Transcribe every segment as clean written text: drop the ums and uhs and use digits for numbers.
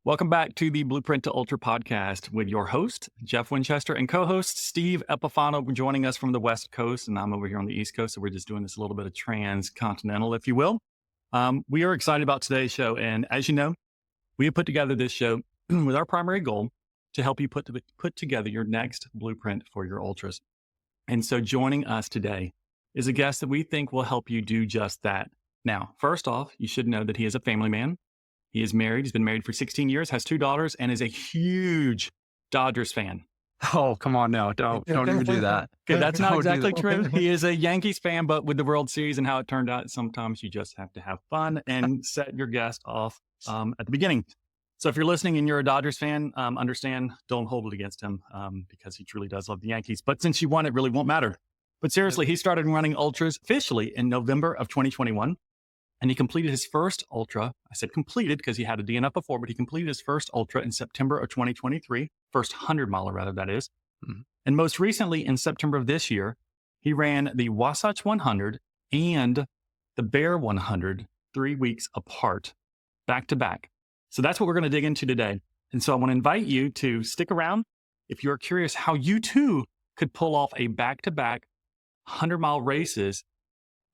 Welcome back to the Blueprint to Ultra podcast with your host, Jeff Winchester, and co-host Steve Epifano joining us from the West Coast, and I'm over here on the East Coast, so we're just doing this a little bit of transcontinental, if you will. We are excited about today's show, and as you know, we have put together this show with our primary goal to help you put together your next blueprint for your ultras. And so joining us today is a guest that we think will help you do just that. Now, first off, you should know that he is a family man. He is married. He's been married for 16 years, has 2 daughters, and is a huge Dodgers fan. Oh, come on now. Don't even do that. Okay, that's not exactly true. He is a Yankees fan, but with the World Series and how it turned out, sometimes you just have to have fun and set your guest off at the beginning. So if you're listening and you're a Dodgers fan, understand, don't hold it against him because he truly does love the Yankees. But since you won, it really won't matter. But seriously, he started running ultras officially in November of 2021. And he completed his first ultra. I said completed because he had a DNF before, but he completed his first ultra in September of 2023, first 100 miler rather, that is. Mm-hmm. And most recently in September of this year, he ran the Wasatch 100 and the Bear 100 3 weeks apart, back to back. So that's what we're going to dig into today. And so I want to invite you to stick around if you're curious how you too could pull off a back-to-back 100-mile races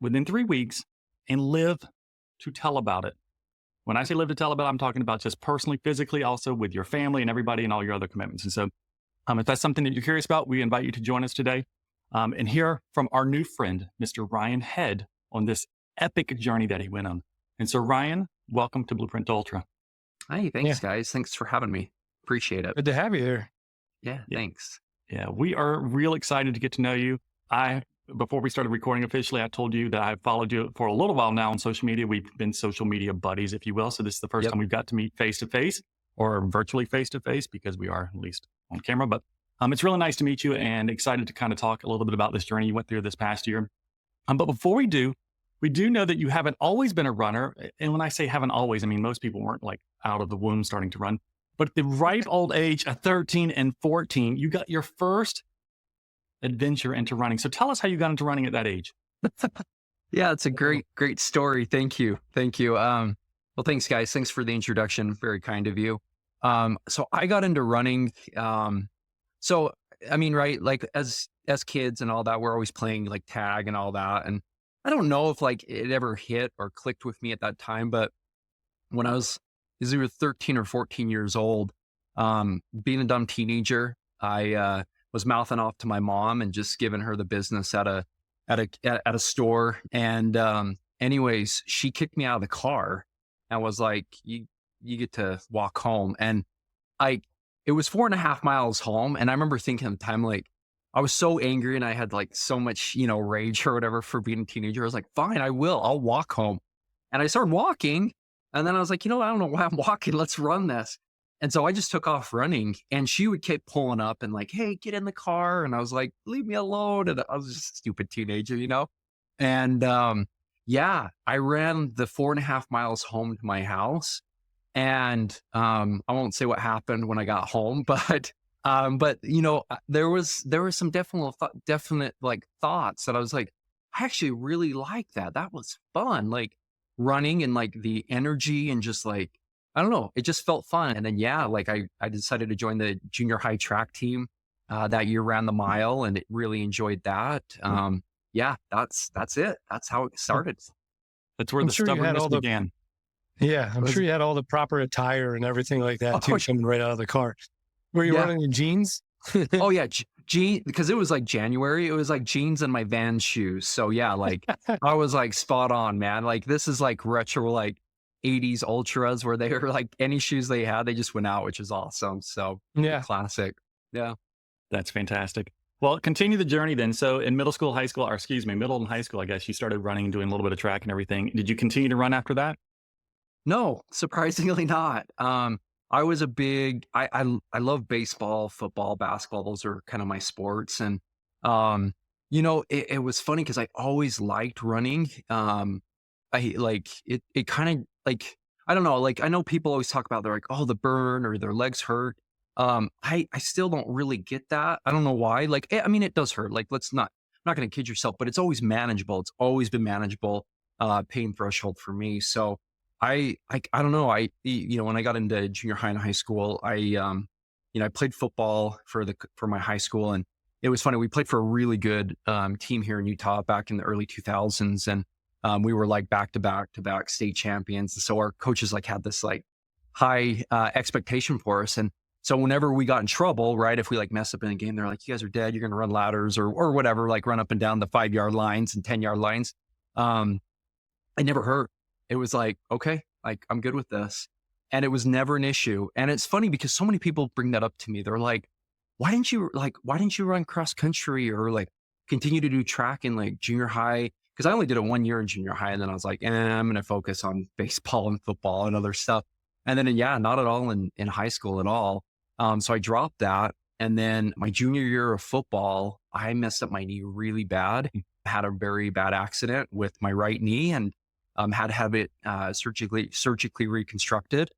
within 3 weeks and live to tell about it. When I say live to tell about it, I'm talking about just personally, physically, also with your family and everybody and all your other commitments. And so if that's something that you're curious about, we invite you to join us today and hear from our new friend, Mr. Ryan Head, on this epic journey that he went on. And so Ryan, welcome to Blueprint to Ultra. Hey, thanks guys. Thanks for having me. Appreciate it. Good to have you here. Yeah, thanks. Yeah, we are real excited to get to know you. Before we started recording officially, I told you that I've followed you for a little while now on social media. We've been social media buddies, if you will. So this is the first time we've got to meet face-to-face or virtually face-to-face because we are at least on camera. But it's really nice to meet you and excited to kind of talk a little bit about this journey you went through this past year. But before we do know that you haven't always been a runner. And when I say haven't always, I mean, most people weren't like out of the womb starting to run. But at the ripe old age of 13 and 14, you got your first adventure into running. So tell us how you got into running at that age. Yeah, it's a great story. Thank you. Well, thanks guys. Thanks for the introduction. Very kind of you. So I got into running. So I mean, right, like as kids and all that, we're always playing like tag and all that. And I don't know if like it ever hit or clicked with me at that time, but when I was either 13 or 14 years old, being a dumb teenager, I was mouthing off to my mom and just giving her the business at a store. And anyways, she kicked me out of the car and was like, you get to walk home. And it was 4.5 miles home. And I remember thinking at the time, like, I was so angry and I had like so much, rage or whatever for being a teenager. I was like, fine, I'll walk home. And I started walking. And then I was like, I don't know why I'm walking. Let's run this. And so I just took off running and she would keep pulling up and like, hey, get in the car. And I was like, leave me alone. And I was just a stupid teenager, And I ran the 4.5 miles home to my house. And I won't say what happened when I got home, but there was some definite like thoughts that I was like, I actually really like that. That was fun. Like running and like the energy and just like, I don't know. It just felt fun. And then, I decided to join the junior high track team that year, ran the mile and really enjoyed that. That's it. That's how it started. That's where the stubbornness began. I'm sure you had all the proper attire and everything like that too, coming right out of the car. Were you running in jeans? Oh yeah. Because it was like January, it was like jeans and my Vans shoes. So yeah, like I was like spot on, man. Like this is like retro, like 80s ultras where they were like any shoes they had, they just went out, which is awesome. So classic. Yeah. That's fantastic. Well, continue the journey then. So in middle and high school, I guess you started running and doing a little bit of track and everything. Did you continue to run after that? No, surprisingly not. I was I love baseball, football, basketball. Those are kind of my sports. And, it was funny because I always liked running. It kind of like, I don't know, like I know people always talk about they're like, oh, the burn or their legs hurt. I still don't really get that. I don't know why. Like, I mean, it does hurt. Like, I'm not going to kid yourself, but it's always manageable. It's always been manageable, pain threshold for me. So I don't know. When I got into junior high and high school, I played football for my high school, and it was funny. We played for a really good team here in Utah back in the early 2000s, and we were like back to back state champions. So our coaches like had this like high expectation for us, and so whenever we got in trouble, right, if we like mess up in a game, they're like, "You guys are dead. You're going to run ladders or whatever, like run up and down the 5-yard lines and 10-yard lines." I never hurt. It was like, okay, like I'm good with this. And it was never an issue. And it's funny because so many people bring that up to me. They're like, why didn't you run cross country or like continue to do track in like junior high? Because I only did it 1 year in junior high. And then I was like, I'm going to focus on baseball and football and other stuff. And then, yeah, not at all in high school at all. So I dropped that. And then my junior year of football, I messed up my knee really bad. Had a very bad accident with my right knee and had to have it surgically reconstructed.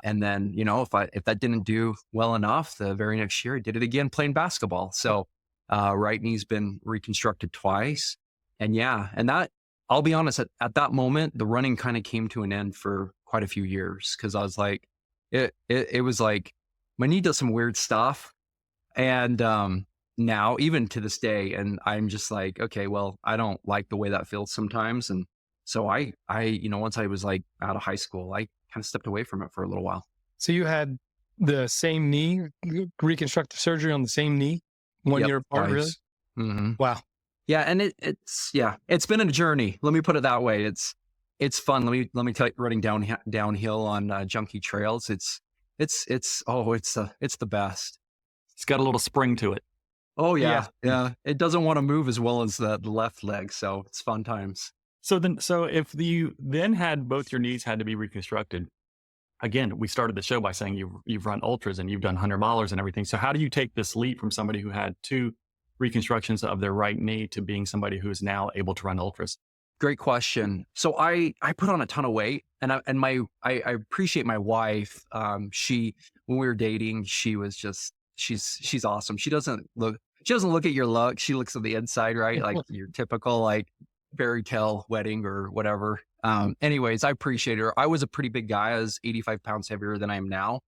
And then, if that didn't do well enough, the very next year I did it again playing basketball. So right knee's been reconstructed twice. And yeah, and that, I'll be honest, at that moment, the running kind of came to an end for quite a few years because I was like, it was like my knee does some weird stuff. And now, even to this day, and I'm just like, okay, well, I don't like the way that feels sometimes. And so I once I was like out of high school, I kind of stepped away from it for a little while. So you had the same knee, reconstructive surgery on the same knee, 1 year apart, really? Mm-hmm. Wow. Yeah, and it's been a journey. Let me put it that way. It's fun. Let me tell you, running downhill on junky trails. It's the best. It's got a little spring to it. Oh yeah. It doesn't want to move as well as the left leg, so it's fun times. So if you then had both your knees had to be reconstructed, again, we started the show by saying you've run ultras and you've done 100-milers and everything. So how do you take this leap from somebody who had 2 reconstructions of their right knee to being somebody who is now able to run ultras? Great question. So I put on a ton of weight, and I appreciate my wife. When we were dating, she's awesome. She doesn't look at your look. She looks at the inside, right? Like your typical like fairy tale wedding or whatever. Anyways, I appreciate her. I was a pretty big guy. I was 85 pounds heavier than I am now.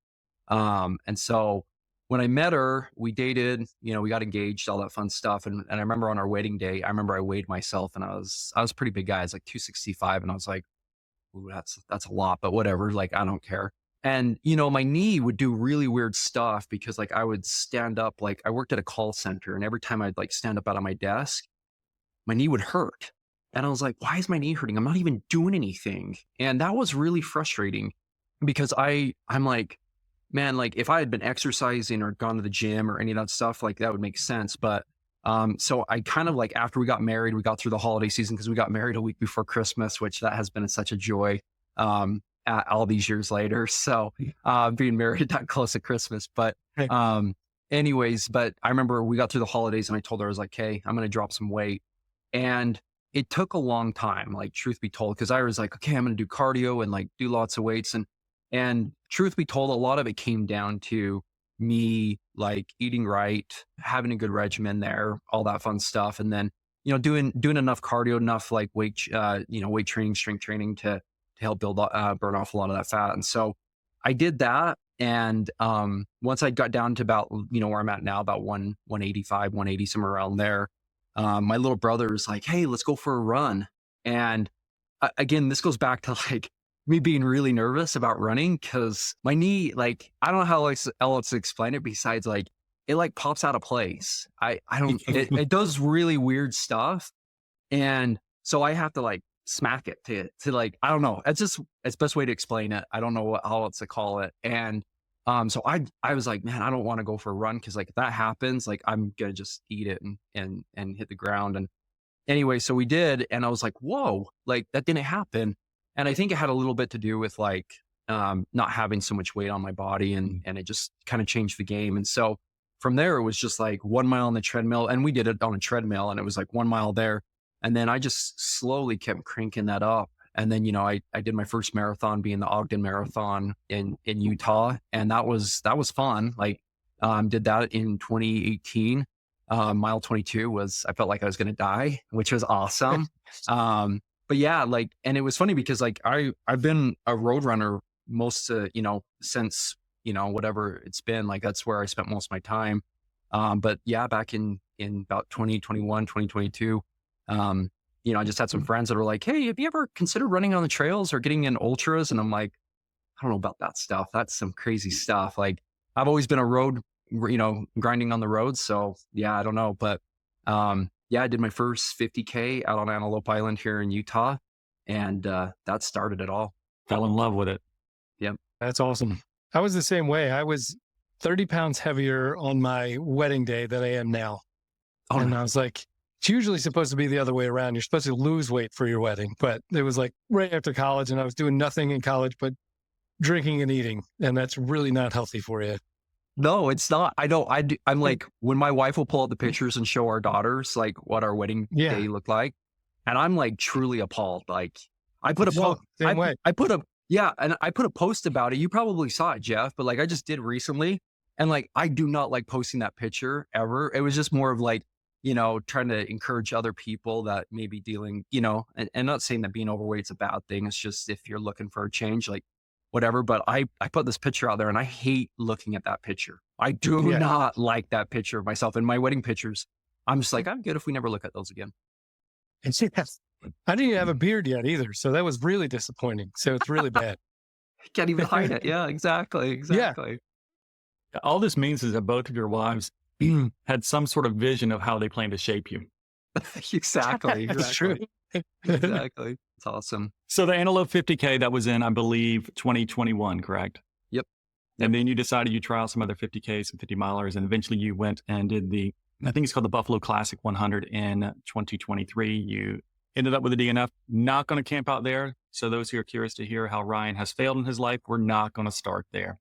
And so when I met her, we dated, we got engaged, all that fun stuff. And I remember on our wedding day, I weighed myself, and I was a pretty big guy. I was like 265, and I was like, ooh, that's a lot, but whatever. Like, I don't care. And, my knee would do really weird stuff because like I would stand up, like I worked at a call center, and every time I'd like stand up out of my desk, my knee would hurt. And I was like, why is my knee hurting? I'm not even doing anything. And that was really frustrating because I'm like, man, like if I had been exercising or gone to the gym or any of that stuff, like that would make sense. But so I kind of like, after we got married, we got through the holiday season because we got married a week before Christmas, which that has been such a joy all these years later. So being married that close to Christmas. But anyways, but I remember we got through the holidays and I told her, I was like, hey, I'm going to drop some weight. And it took a long time, like truth be told, because I was like, okay, I'm going to do cardio and like do lots of weights. And truth be told, a lot of it came down to me like eating right, having a good regimen there, all that fun stuff. And then, doing enough cardio, enough like weight training, strength training to help burn off a lot of that fat. And so I did that. And once I got down to about, where I'm at now, about 185, 180, somewhere around there, my little brother was like, hey, let's go for a run. And again, this goes back to like me being really nervous about running because my knee, like, I don't know how else to explain it besides like, it like pops out of place. It does really weird stuff. And so I have to like smack it to like, I don't know. It's the best way to explain it. I don't know how else to call it. And so I was like, man, I don't want to go for a run because like if that happens, like I'm gonna just eat it and hit the ground. And anyway, so we did, and I was like, whoa, like that didn't happen. And I think it had a little bit to do with like not having so much weight on my body, and it just kind of changed the game. And so from there, it was just like 1 mile on the treadmill, and we did it on a treadmill, and it was like 1 mile there, and then I just slowly kept cranking that up. And then, I did my first marathon being the Ogden Marathon in Utah. And that was fun. Like, did that in 2018. Mile 22 I felt like I was going to die, which was awesome. but yeah, like, and it was funny because like I've been a road runner most, since, whatever it's been, like, that's where I spent most of my time. But yeah, back in about 2021, 2022, I just had some friends that were like, hey, have you ever considered running on the trails or getting in ultras? And I'm like, I don't know about that stuff. That's some crazy stuff. Like, I've always been a road, grinding on the road. So yeah, I don't know. But yeah, I did my first 50K out on Antelope Island here in Utah. And that started it all. Fell in love with it. Yep. That's awesome. I was the same way. I was 30 pounds heavier on my wedding day than I am now. Oh, and no. I was like, it's usually supposed to be the other way around. You're supposed to lose weight for your wedding. But it was like right after college, and I was doing nothing in college but drinking and eating. And that's really not healthy for you. No, it's not. I'm like, when my wife will pull out the pictures and show our daughters like what our wedding day looked like, and I'm like truly appalled. Like, I put a post, and I put a post about it. You probably saw it, Jeff, but like I just did recently, and like I do not like posting that picture ever. It was just more of like, trying to encourage other people that may be dealing, and not saying that being overweight is a bad thing. It's just if you're looking for a change, like whatever. But I put this picture out there, and I hate looking at that picture. I do not like that picture of myself. And my wedding pictures, I'm just like, I'm good if we never look at those again. And see, I didn't even have a beard yet either. So that was really disappointing. So it's really bad. Can't even hide it. Yeah, exactly. Yeah. All this means is that both of your wives had some sort of vision of how they plan to shape you. Exactly. That's true. Exactly. It's awesome. So the Antelope 50K, that was in, I believe, 2021, correct? Yep. And then you decided you try out some other 50Ks and 50 milers, and eventually you went and did I think it's called the Buffalo Classic 100 in 2023. You ended up with a DNF. Not going to camp out there. So those who are curious to hear how Ryan has failed in his life, we're not going to start there.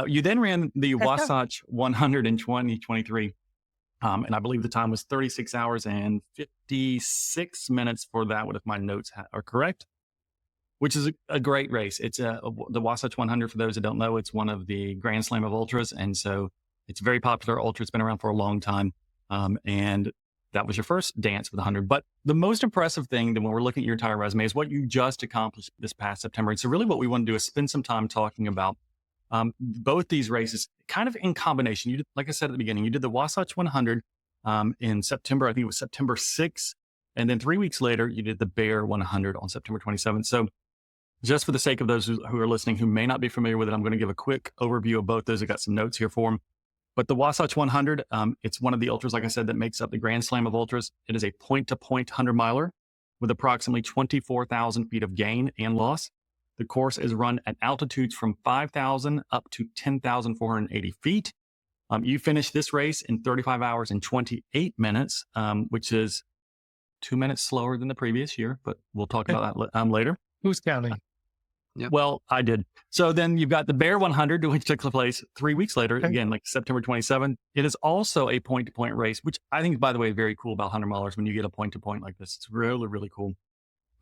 You then ran the Wasatch 100 in 2023. And I believe the time was 36 hours and 56 minutes for that one, if my notes are correct, which is a great race. It's the Wasatch 100, for those that don't know, it's one of the Grand Slam of ultras. And so it's very popular ultra. It's been around for a long time. And that was your first dance with 100. But the most impressive thing that when we're looking at your entire resume is what you just accomplished this past September. And so really what we want to do is spend some time talking about both these races kind of in combination. You did, like I said at the beginning, you did the Wasatch 100 in September. I think it was September 6th. And then 3 weeks later, you did the Bear 100 on September 27th. So just for the sake of those who are listening who may not be familiar with it, I'm going to give a quick overview of both those. I got some notes here for them. But the Wasatch 100, it's one of the ultras, like I said, that makes up the Grand Slam of ultras. It is a point-to-point 100-miler with approximately 24,000 feet of gain and loss. The course is run at altitudes from 5,000 up to 10,480 feet. You finished this race in 35 hours and 28 minutes, which is 2 minutes slower than the previous year, but we'll talk about that later. Who's counting? Yep. Well, I did. So then you've got the Bear 100, which took place 3 weeks later, again, like September 27th. It is also a point-to-point race, which I think, by the way, very cool about 100 milers when you get a point-to-point like this. It's really, really cool.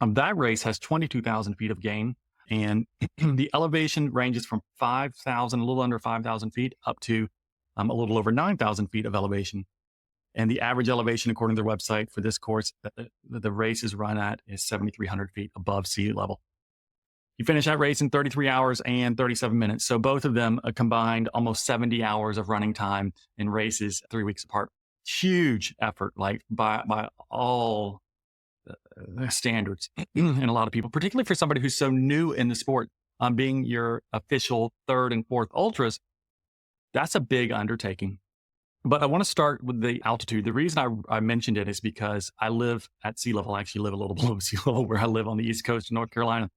That race has 22,000 feet of gain, and the elevation ranges from 5,000, a little under 5,000 feet, up to a little over 9,000 feet of elevation. And the average elevation, according to their website for this course, the race is run at is 7,300 feet above sea level. You finish that race in 33 hours and 37 minutes. So both of them combined almost 70 hours of running time in races 3 weeks apart. Huge effort, like by all standards in a lot of people, particularly for somebody who's so new in the sport. Being your official third and fourth ultras, that's a big undertaking. But I want to start with the altitude. The reason I mentioned it is because I live at sea level. I actually live a little below sea level where I live on the East Coast of North Carolina.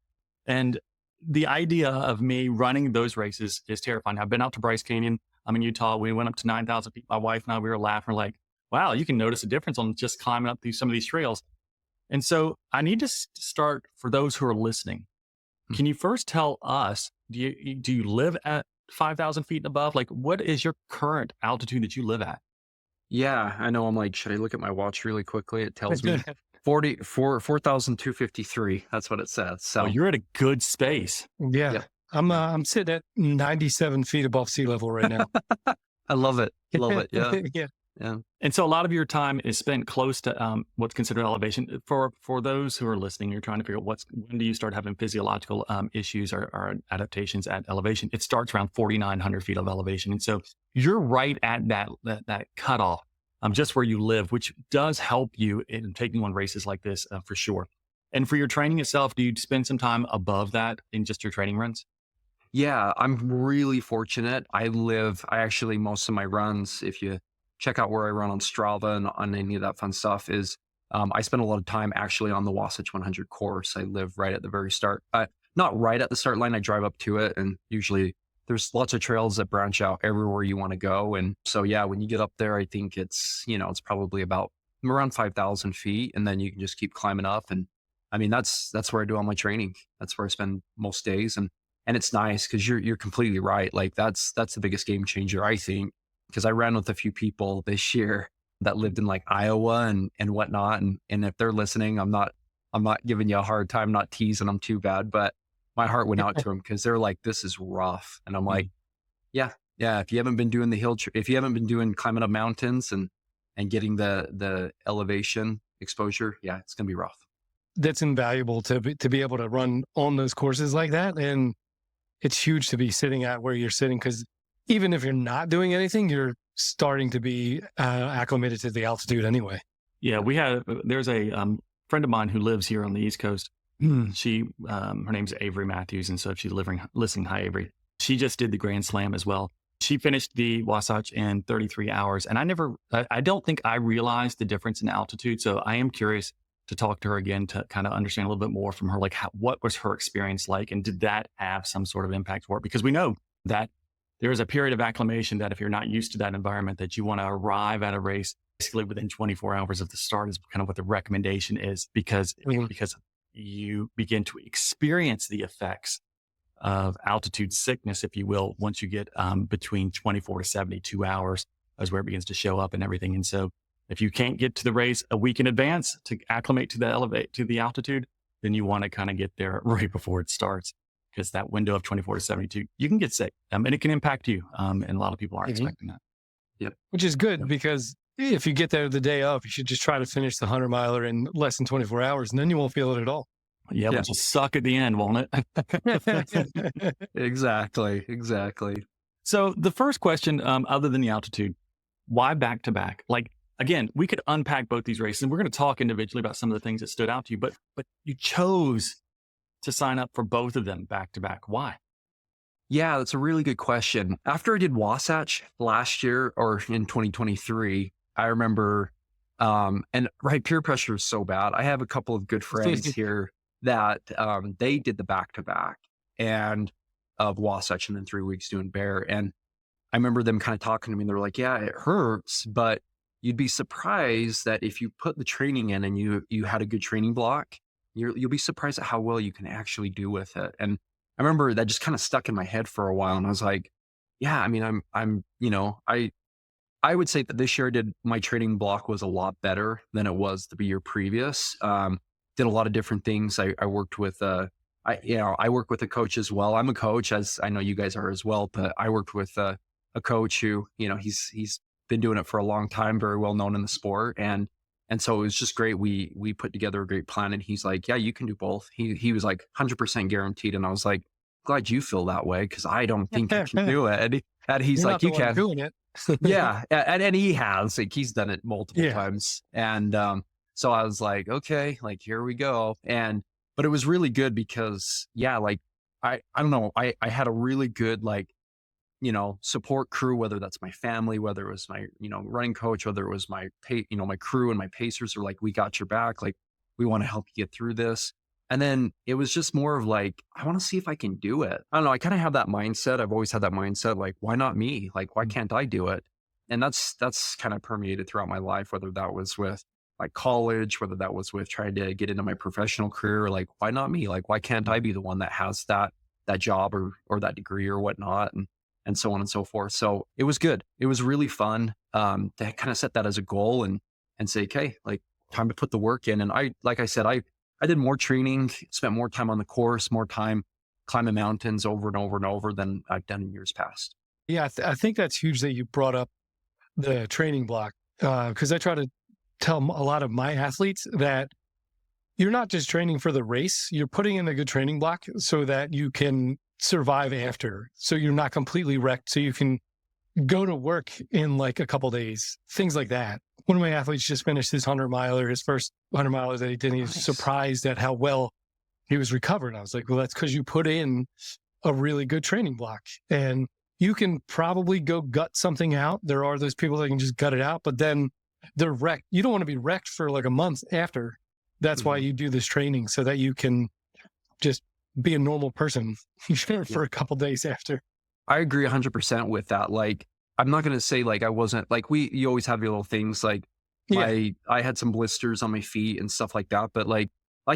And the idea of me running those races is terrifying. I've been out to Bryce Canyon. I'm in Utah. We went up to 9,000 feet. My wife and I, we were laughing like, wow, you can notice a difference on just climbing up through some of these trails. And so I need to start for those who are listening. Can you first tell us, do you live at 5,000 feet and above? Like, what is your current altitude that you live at? Yeah, I know. I'm like, should I look at my watch really quickly? It tells me 4,253. That's what it says. So you're at a good space. Yeah. Yep. I'm sitting at 97 feet above sea level right now. I love it. Love it. Yeah. Yeah. Yeah. And so a lot of your time is spent close to what's considered elevation. For those who are listening, you're trying to figure out when do you start having physiological issues or adaptations at elevation. It starts around 4,900 feet of elevation, and so you're right at that cutoff, just where you live, which does help you in taking on races like this for sure. And for your training itself, do you spend some time above that in just your training runs? Yeah, I'm really fortunate. Most of my runs, if you check out where I run on Strava and on any of that fun stuff, is I spend a lot of time actually on the Wasatch 100 course. I live right at the very start. Not right at the start line. I drive up to it, and usually there's lots of trails that branch out everywhere you want to go. And so, yeah, when you get up there, I think it's probably about around 5,000 feet, and then you can just keep climbing up. And I mean, that's where I do all my training. That's where I spend most days. And it's nice because you're completely right. Like that's the biggest game changer, I think, because I ran with a few people this year that lived in like Iowa and whatnot. And if they're listening, I'm not giving you a hard time, not teasing them too bad, but my heart went out to them because they're like, this is rough. And I'm like, yeah. If you haven't been doing if you haven't been doing climbing up mountains and getting the elevation exposure, yeah, it's gonna be rough. That's invaluable to be able to run on those courses like that. And it's huge to be sitting at where you're sitting, because even if you're not doing anything, you're starting to be acclimated to the altitude anyway. Yeah, there's a friend of mine who lives here on the East Coast. She, her name's Avery Matthews. And so if she's listening, hi, Avery. She just did the Grand Slam as well. She finished the Wasatch in 33 hours. And I don't think I realized the difference in altitude. So I am curious to talk to her again to kind of understand a little bit more from her, like what was her experience like? And did that have some sort of impact for her? Because we know that there is a period of acclimation that if you're not used to that environment, that you want to arrive at a race basically within 24 hours of the start is kind of what the recommendation is, because you begin to experience the effects of altitude sickness, if you will, once you get between 24 to 72 hours is where it begins to show up and everything. And so if you can't get to the race a week in advance to acclimate to the altitude, then you want to kind of get there right before it starts, because that window of 24 to 72, you can get sick and it can impact you. And a lot of people aren't expecting that. Yep. Which is good, because if you get there the day of, you should just try to finish the 100 miler in less than 24 hours, and then you won't feel it at all. Yeah, but just suck at the end, won't it? Exactly. So the first question, other than the altitude, why back to back? Like, again, we could unpack both these races, and we're going to talk individually about some of the things that stood out to you, but you chose to sign up for both of them back to back. Why? Yeah, that's a really good question. After I did Wasatch last year, or in 2023, I remember, peer pressure is so bad. I have a couple of good friends here that they did the back to back and of Wasatch, and then 3 weeks doing Bear. And I remember them kind of talking to me, and they were like, yeah, it hurts, but you'd be surprised that if you put the training in and you had a good training block, you'll be surprised at how well you can actually do with it. And I remember that just kind of stuck in my head for a while. And I was like, yeah, I mean, I would say that this year my training block was a lot better than it was the year previous. Did a lot of different things. I worked with, I work with a coach as well. I'm a coach, as I know you guys are as well, but I worked with a coach who, he's been doing it for a long time, very well known in the sport. And so it was just great. We put together a great plan, and he's like, yeah, you can do both. He was like 100% guaranteed. And I was like, glad you feel that way, because I don't think I can do it. And he's You're like, not the you one can. doing it. Yeah. And he has, like, he's done it multiple times. And so I was like, okay, like, here we go. But it was really good because, yeah, like, I don't know, I had a really good, like, support crew, whether that's my family, whether it was my, running coach, whether it was my my crew and my pacers are like, we got your back. Like, we want to help you get through this. And then it was just more of like, I want to see if I can do it. I don't know. I kind of have that mindset. I've always had that mindset. Like, why not me? Like, why can't I do it? And that's kind of permeated throughout my life, whether that was with like college, whether that was with trying to get into my professional career. Like, why not me? Like, why can't I be the one that has that job or that degree or whatnot? And so on and so forth. So it was good. It was really fun to kind of set that as a goal and say, okay, like, time to put the work in. And like I said, I did more training, spent more time on the course, more time climbing mountains over and over and over than I've done in years past. Yeah, I think that's huge that you brought up the training block. because I try to tell a lot of my athletes that you're not just training for the race, you're putting in a good training block so that you can survive after. So you're not completely wrecked. So you can go to work in like a couple days, things like that. One of my athletes just finished his 100-miler, his first 100-miler that he did. He was surprised at how well he was recovered. I was like, well, that's because you put in a really good training block, and you can probably go gut something out. There are those people that can just gut it out, but then they're wrecked. You don't want to be wrecked for like a month after. That's why you do this training, so that you can just be a normal person for a couple days after. I agree 100% with that. Like, I'm not going to say like I wasn't like you always have your little things like I had some blisters on my feet and stuff like that. But like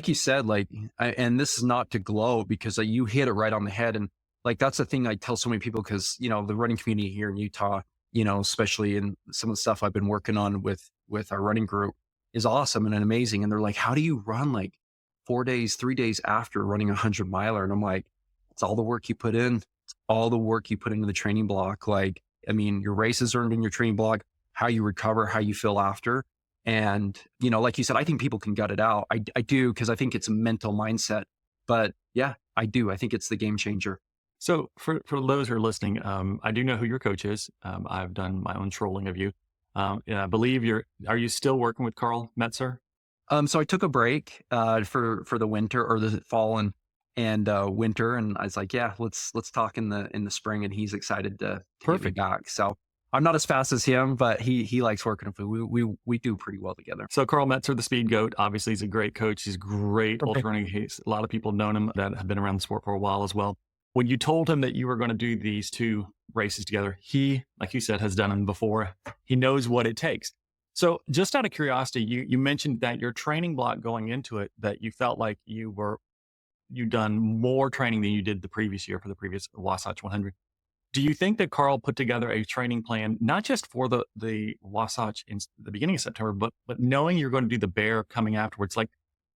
you said, like, and this is not to gloat because you hit it right on the head. And like, that's the thing I tell so many people because, you know, the running community here in Utah, you know, especially in some of the stuff I've been working on with our running group is awesome and amazing. And they're like, how do you run like 4 days, 3 days after running 100-miler? And I'm like, it's all the work you put in. It's all the work you put into the training block. Like, I mean, your races earned in your training block, how you recover, how you feel after. And, you know, like you said, I think people can gut it out. I do, because I think it's a mental mindset. But yeah, I do. I think it's the game changer. So for those who are listening, I do know who your coach is. I've done my own trolling of you. And I believe are you still working with Carl Metzer? So I took a break for the winter or the fall and winter, and I was like, yeah, let's talk in the spring, and he's excited to get me back. So I'm not as fast as him, but he likes working with me. We do pretty well together. So Carl Metzer, the speed goat, obviously he's a great coach. He's great ultra running. A lot of people have known him that have been around the sport for a while as well. When you told him that you were going to do these two races together, he, like you said, has done them before. He knows what it takes. So just out of curiosity, you mentioned that your training block going into it, that you felt like you'd done more training than you did the previous year for the previous Wasatch 100. Do you think that Carl put together a training plan, not just for the Wasatch in the beginning of September, but knowing you're going to do the Bear coming afterwards? Like,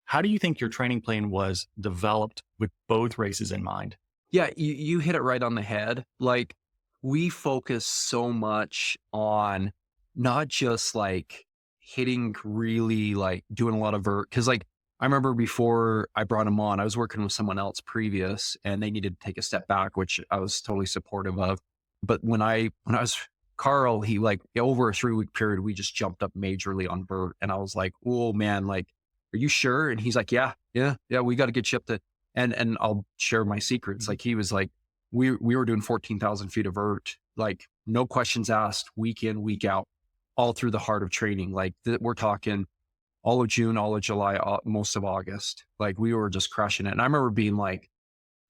how do you think your training plan was developed with both races in mind? Yeah, you hit it right on the head. Like, we focus so much on not just like hitting really like doing a lot of vert. Cause like, I remember before I brought him on, I was working with someone else previous and they needed to take a step back, which I was totally supportive of. But when I was Carl, he like over a 3-week period, we just jumped up majorly on vert. And I was like, oh man, like, are you sure? And he's like, yeah, we got to get you up to, and I'll share my secrets. Like he was like, we were doing 14,000 feet of vert, like no questions asked, week in, week out, all through the heart of training. Like we're talking all of June, all of July, most of August. Like we were just crushing it. And I remember being like,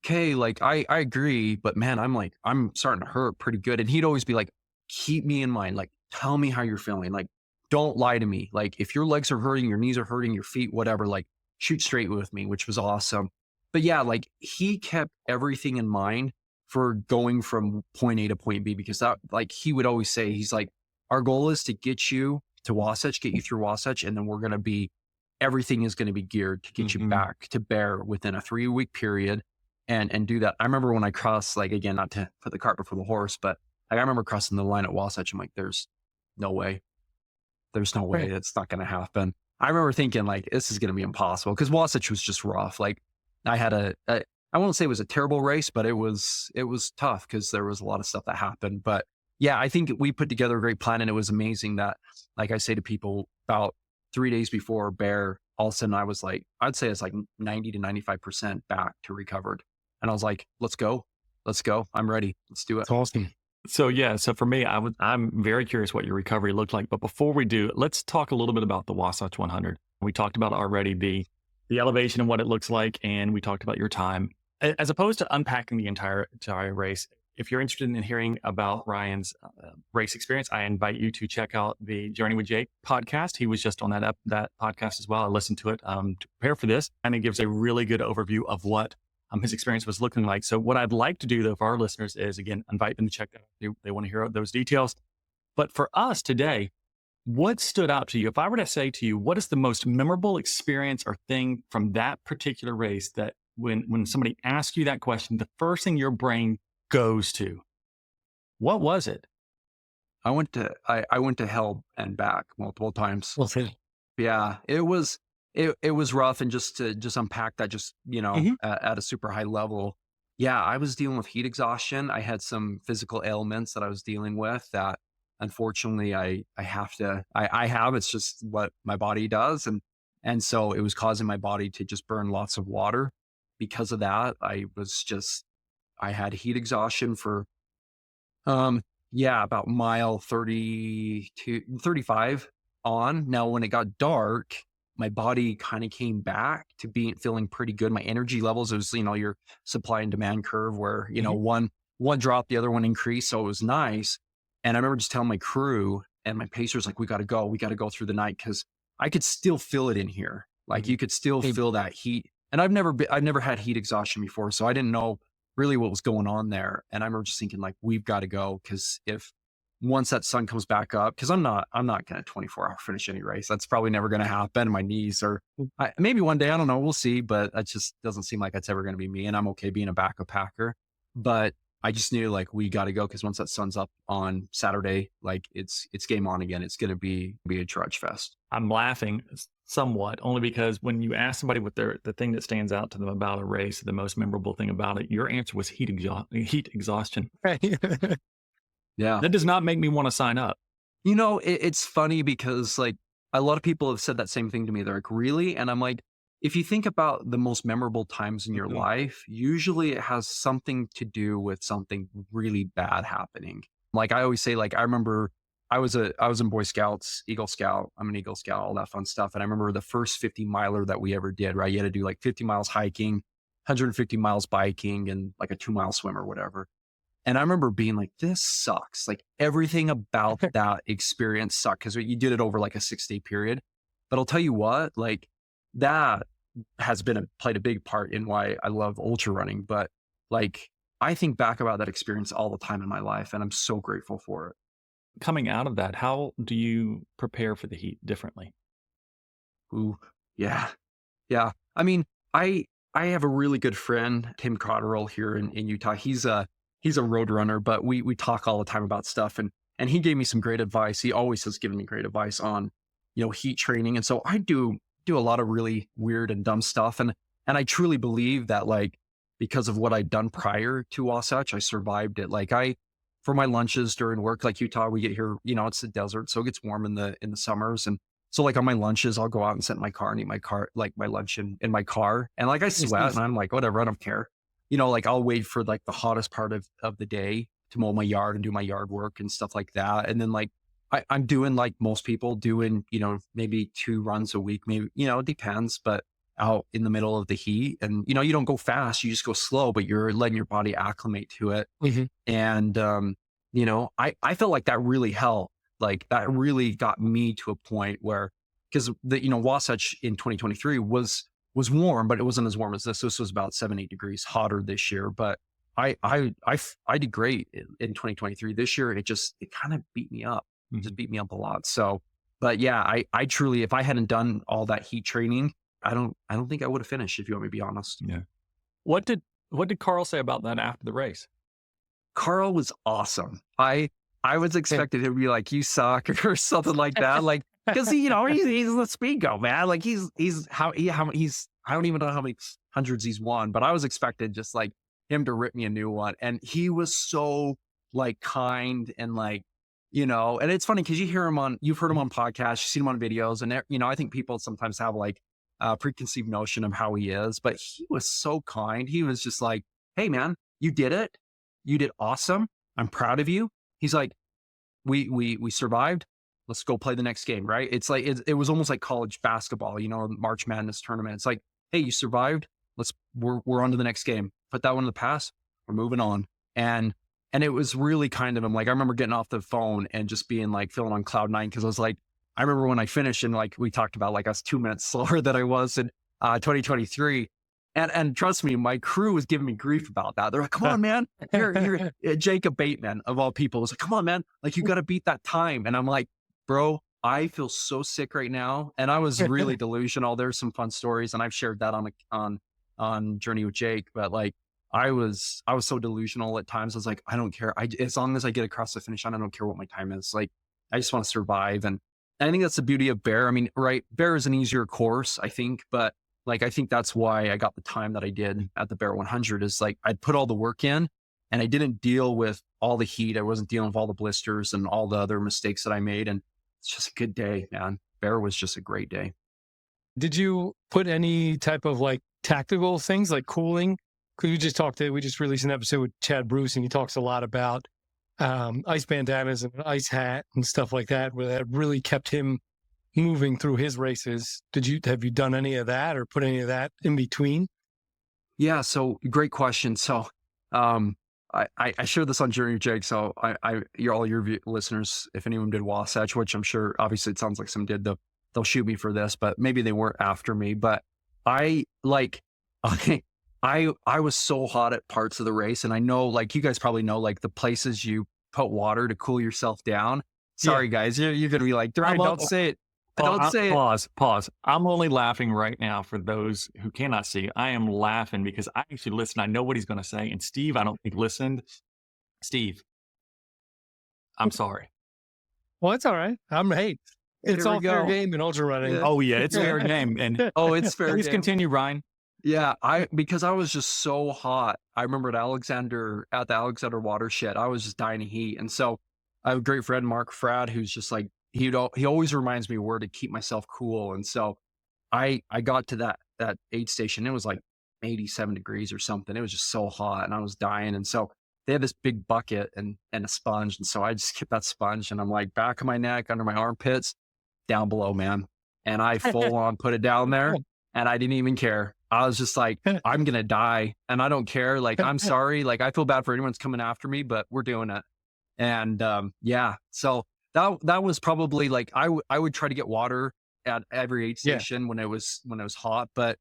okay, like I agree, but man, I'm starting to hurt pretty good. And he'd always be like, keep me in mind. Like, tell me how you're feeling. Like, don't lie to me. Like if your legs are hurting, your knees are hurting, your feet, whatever, like shoot straight with me, which was awesome. But yeah, like he kept everything in mind for going from point A to point B, because that, like he would always say, he's like, our goal is to get you to Wasatch, get you through Wasatch, and then everything is going to be geared to get you back to Bear within a 3-week period and do that. I remember when I crossed, like, again, not to put the cart before the horse, but like, I remember crossing the line at Wasatch. I'm like, there's no way. There's no way. It's not going to happen. I remember thinking like, this is going to be impossible, because Wasatch was just rough. Like I had I won't say it was a terrible race, but it was tough because there was a lot of stuff that happened. But yeah, I think we put together a great plan, and it was amazing that, like I say to people, about 3 days before Bear, all of a sudden I was like, I'd say it's like 90 to 95% back to recovered. And I was like, let's go. I'm ready. Let's do it. That's awesome. So yeah, so for me, I'm very curious what your recovery looked like. But before we do, let's talk a little bit about the Wasatch 100. We talked about already the elevation and what it looks like, and we talked about your time. As opposed to unpacking the entire race, if you're interested in hearing about Ryan's race experience, I invite you to check out the Journey with Jake podcast. He was just on that podcast as well. I listened to it to prepare for this, and it gives a really good overview of what his experience was looking like. So what I'd like to do, though, for our listeners is, again, invite them to check that out. They want to hear those details. But for us today, what stood out to you? If I were to say to you, what is the most memorable experience or thing from that particular race that when somebody asks you that question, the first thing your brain goes to, what was it? I went to hell and back multiple times. Well, see. Yeah, it was rough, and just to unpack that, just, Mhm. at a super high level. Yeah, I was dealing with heat exhaustion. I had some physical ailments that I was dealing with that unfortunately I have, it's just what my body does. And so it was causing my body to just burn lots of water. Because of that, I had heat exhaustion for um, yeah, about mile 32, 35 on. Now, when it got dark, my body kind of came back to being feeling pretty good. My energy levels, it was, your supply and demand curve where, Mhm. one dropped, the other one increased. So it was nice. And I remember just telling my crew and my pacers, like, we got to go through the night, because I could still feel it in here. Like, Mhm. you could still Hey, feel that heat. And I've never had heat exhaustion before. So I didn't know really what was going on there. And I remember just thinking, like, we've got to go, because if once that sun comes back up, because I'm not going to 24-hour finish any race. That's probably never going to happen. My knees are maybe one day, I don't know, we'll see, but that just doesn't seem like it's ever going to be me. And I'm okay being a backup packer, but I just knew, like, we got to go, because once that sun's up on Saturday, like, it's game on again. It's going to be a trudge fest. I'm laughing somewhat only because when you ask somebody what the thing that stands out to them about a race, the most memorable thing about it, your answer was heat exhaustion. Yeah. That does not make me want to sign up. It's funny because, like, a lot of people have said that same thing to me. They're like, really? And I'm like, if you think about the most memorable times in your Mhm. life, usually it has something to do with something really bad happening. Like, I always say, like, I remember I was in Boy Scouts, Eagle Scout. I'm an Eagle Scout, all that fun stuff. And I remember the first 50 miler that we ever did, right? You had to do like 50 miles hiking, 150 miles biking, and like a 2-mile swim or whatever. And I remember being like, this sucks. Like, everything about that experience sucked, because you did it over like a 6-day period. But I'll tell you what, like, that has played a big part in why I love ultra running. But, like, I think back about that experience all the time in my life, and I'm so grateful for it. Coming out of that, how do you prepare for the heat differently? Ooh, yeah. Yeah. I mean, I have a really good friend, Tim Cotterill, here in Utah. He's a road runner, but we talk all the time about stuff, and he gave me some great advice. He always has given me great advice on, heat training. And so I do a lot of really weird and dumb stuff. And I truly believe that, like, because of what I'd done prior to Wasatch, I survived it. Like, for my lunches during work, like Utah, we get here, it's the desert, so it gets warm in the summers. And so, like, on my lunches, I'll go out and sit in my car and eat my lunch in my car. And, like, I nice, sweat, and nice. I'm like, whatever, I don't care. Like, I'll wait for, like, the hottest part of the day to mow my yard and do my yard work and stuff like that. And then, like, I'm doing like most people doing, maybe 2 runs a week, maybe, it depends, but out in the middle of the heat. And, you don't go fast, you just go slow, but you're letting your body acclimate to it. Mhm. And, I felt like that really helped. Like, that really got me to a point where, because Wasatch in 2023 was warm, but it wasn't as warm as this. This was about 7-8 degrees hotter this year. But I did great in 2023. This year, it kind of beat me up. It just Mhm. beat me up a lot. So, but yeah, I truly, if I hadn't done all that heat training, I don't think I would have finished, if you want me to be honest. Yeah. What did what did Carl say about that after the race? Carl was awesome. I was Yeah. expecting him to be like, "You suck," or something like that, like, because he's the speedgo, man. Like, he's I don't even know how many hundreds he's won, but I was expecting just like him to rip me a new one, and he was so, like, kind, and, like, and it's funny because you've heard him on podcasts, you've seen him on videos, and I think people sometimes have, like, a preconceived notion of how he is, but he was so kind. He was just like, "Hey, man, you did it. You did awesome. I'm proud of you." He's like, we survived. Let's go play the next game, right? It's like, it was almost like college basketball, March Madness tournament. It's like, hey, you survived. We're on to the next game. Put that one in the past. We're moving on. And it was really kind of him. Like, I remember getting off the phone and just being like feeling on cloud nine, because I was like, I remember when I finished, and, like, we talked about, like, I was 2 minutes slower than I was in 2023. And trust me, my crew was giving me grief about that. They're like, "Come on, man, you're Jacob Bateman of all people was like, come on, man, like, you got to beat that time." And I'm like, bro, I feel so sick right now. And I was really delusional. There's some fun stories, and I've shared that on Journey with Jake. But, like, I was so delusional at times. I was like, I don't care. As long as I get across the finish line, I don't care what my time is. Like, I just want to survive. And I think that's the beauty of Bear. I mean, right. Bear is an easier course, I think, but like, I think that's why I got the time that I did at the Bear 100 is like, I'd put all the work in and I didn't deal with all the heat. I wasn't dealing with all the blisters and all the other mistakes that I made. And it's just a good day, man. Bear was just a great day. Did you put any type of like tactical things like cooling? Because we just released an episode with Chad Bruce and he talks a lot about ice bandanas and an ice hat and stuff like that, where that really kept him moving through his races. Have you done any of that or put any of that in between? Yeah. So great question. So, I shared this on Journey Jake. So all your listeners, if anyone did Wasatch, which I'm sure, obviously it sounds like some did, they'll shoot me for this, but maybe they weren't after me. But I was so hot at parts of the race. And I know, like, you guys probably know, like the places you put water to cool yourself down. Sorry, guys. You're going to be like, don't say it. Don't say it. Pause. I'm only laughing right now for those who cannot see. I am laughing because I actually listened. I know what he's going to say. And Steve, I don't think listened. Steve, I'm sorry. Well, it's all right. It's all fair game in ultra running. Yeah. Oh yeah, it's fair game. And it's fair. Please continue, Ryan. Yeah, because I was just so hot. I remember at the Alexander watershed, I was just dying of heat. And so I have a great friend, Mark Frad, who's just like, he always reminds me where to keep myself cool. And so I got to that aid station. It was like 87 degrees or something. It was just so hot and I was dying. And so they had this big bucket and a sponge. And so I just kept that sponge and I'm like back of my neck, under my armpits, down below, man. And I full on put it down there and I didn't even care. I was just like, I'm going to die and I don't care. Like, I'm sorry. Like, I feel bad for anyone's coming after me, but we're doing it. And so that was probably like, I would try to get water at every aid station when it was hot. But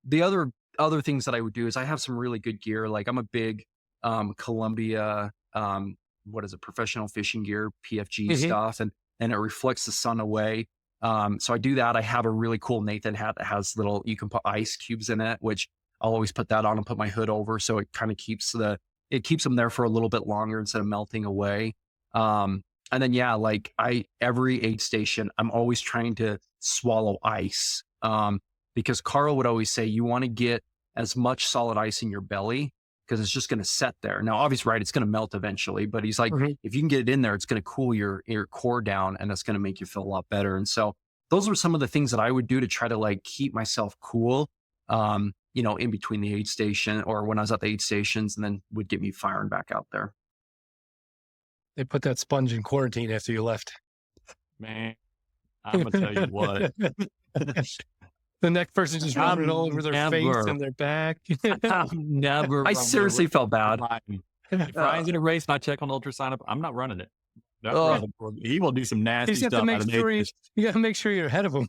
the other things that I would do is I have some really good gear. Like I'm a big Columbia, professional fishing gear, PFG stuff. And it reflects the sun away. So I do that. I have a really cool Nathan hat that has you can put ice cubes in it, which I'll always put that on and put my hood over. So it kind of keeps them there for a little bit longer instead of melting away. And then, every aid station, I'm always trying to swallow ice. Because Carl would always say, you want to get as much solid ice in your belly because it's just going to set there. Now, obviously, right, it's going to melt eventually, but he's like, if you can get it in there, it's going to cool your core down and it's going to make you feel a lot better. And so those were some of the things that I would do to try to like keep myself cool, in between the aid station or when I was at the aid stations, and then would get me firing back out there. They put that sponge in quarantine after you left. Man, I'm going to tell you what. The next person just rubbing it all over their face and their back. I seriously felt bad. If Ryan's in a race and I check on ultrasign up, I'm not running it. He will do some nasty stuff. You got to make sure you're ahead of him.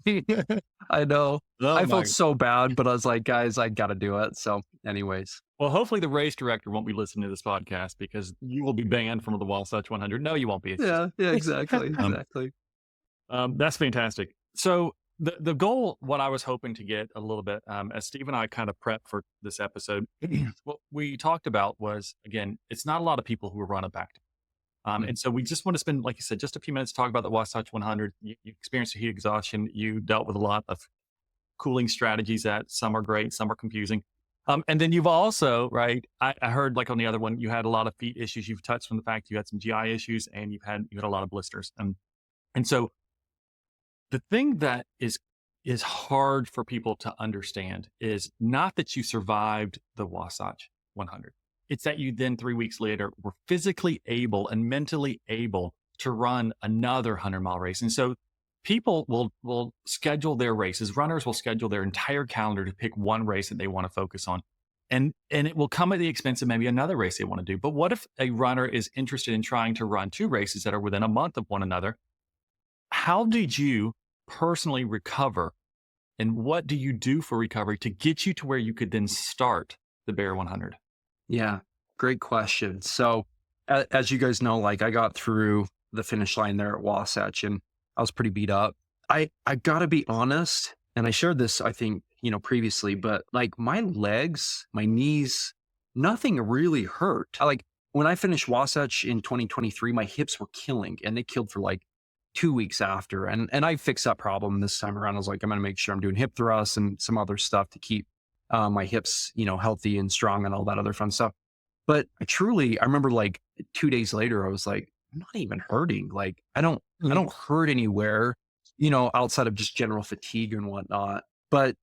I know. I felt so bad, but I was like, guys, I got to do it. So anyways. Well, hopefully the race director won't be listening to this podcast because you will be banned from the Wasatch 100. No, you won't be. Yeah, exactly. Exactly. That's fantastic. So the goal, what I was hoping to get a little bit, as Steve and I kind of prepped for this episode, what we talked about was, again, it's not a lot of people who run a back. And so we just want to spend, like you said, just a few minutes to talk about the Wasatch 100. You experienced heat exhaustion. You dealt with a lot of cooling strategies that some are great, some are confusing. And then you've also, right, I heard like on the other one, you had a lot of feet issues. You've touched on the fact you had some GI issues and you had a lot of blisters. And so the thing that is hard for people to understand is not that you survived the Wasatch 100. It's that you then 3 weeks later were physically able and mentally able to run another 100-mile race. And so people will schedule their races. Runners will schedule their entire calendar to pick one race that they want to focus on. And it will come at the expense of maybe another race they want to do. But what if a runner is interested in trying to run two races that are within a month of one another? How did you personally recover? And what do you do for recovery to get you to where you could then start the Bear 100? Yeah, great question. So as you guys know, like I got through the finish line there at Wasatch and I was pretty beat up. I gotta be honest, and I shared this, I think, previously, but like my legs, my knees, nothing really hurt. Like when I finished Wasatch in 2023, my hips were killing and they killed for like 2 weeks after. And I fixed that problem this time around. I was like, I'm going to make sure I'm doing hip thrusts and some other stuff to keep my hips, healthy and strong and all that other fun stuff. But I remember like 2 days later, I was like, I'm not even hurting. Like I don't hurt anywhere, outside of just general fatigue and whatnot. But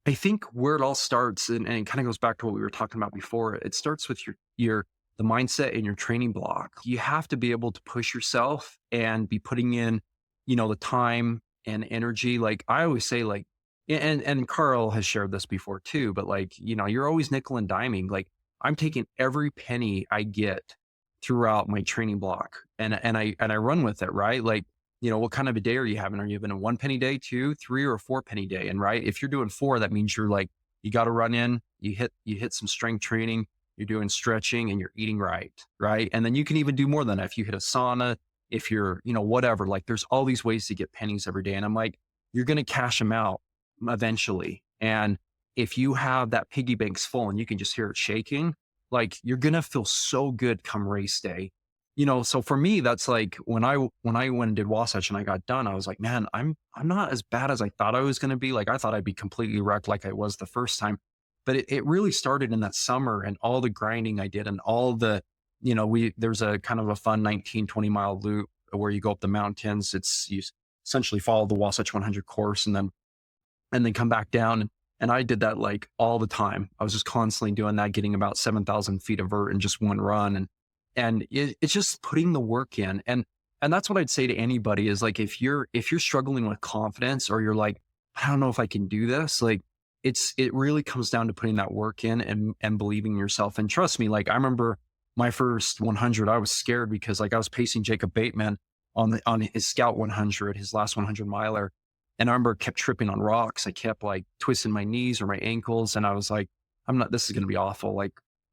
I think where it all starts, and it kind of goes back to what we were talking about before, it starts with the mindset and your training block. You have to be able to push yourself and be putting in, the time and energy. Like I always say, like, and Carl has shared this before too, but like, you're always nickel and diming. Like I'm taking every penny I get throughout my training block and I run with it, right? Like, what kind of a day are you having? Are you having a 1 penny day, 2, 3, or a 4 penny day? And right, if you're doing 4, that means you're like, you got to run in, you hit some strength training, you're doing stretching and you're eating right. Right. And then you can even do more than that. If you hit a sauna, if you're, whatever, like there's all these ways to get pennies every day. And I'm like, you're going to cash them out eventually. And if you have that piggy bank's full and you can just hear it shaking, like you're going to feel so good come race day. So for me, that's like when I went and did Wasatch and I got done, I was like, man, I'm not as bad as I thought I was going to be. Like I thought I'd be completely wrecked like I was the first time, but it really started in that summer and all the grinding I did and all the, there's a kind of a fun 19-20 mile loop where you go up the mountains. You essentially follow the Wasatch 100 course and then come back down. And I did that like all the time. I was just constantly doing that, getting about 7,000 feet of vert in just one run. And it's just putting the work in. And that's what I'd say to anybody is like, if you're struggling with confidence or you're like, I don't know if I can do this, like it really comes down to putting that work in and believing in yourself. And trust me, like I remember my first 100, I was scared because like I was pacing Jacob Bateman on his Scout 100, his last 100 miler. And I remember kept tripping on rocks. I kept like twisting my knees or my ankles. And I was like, this is going to be awful. Like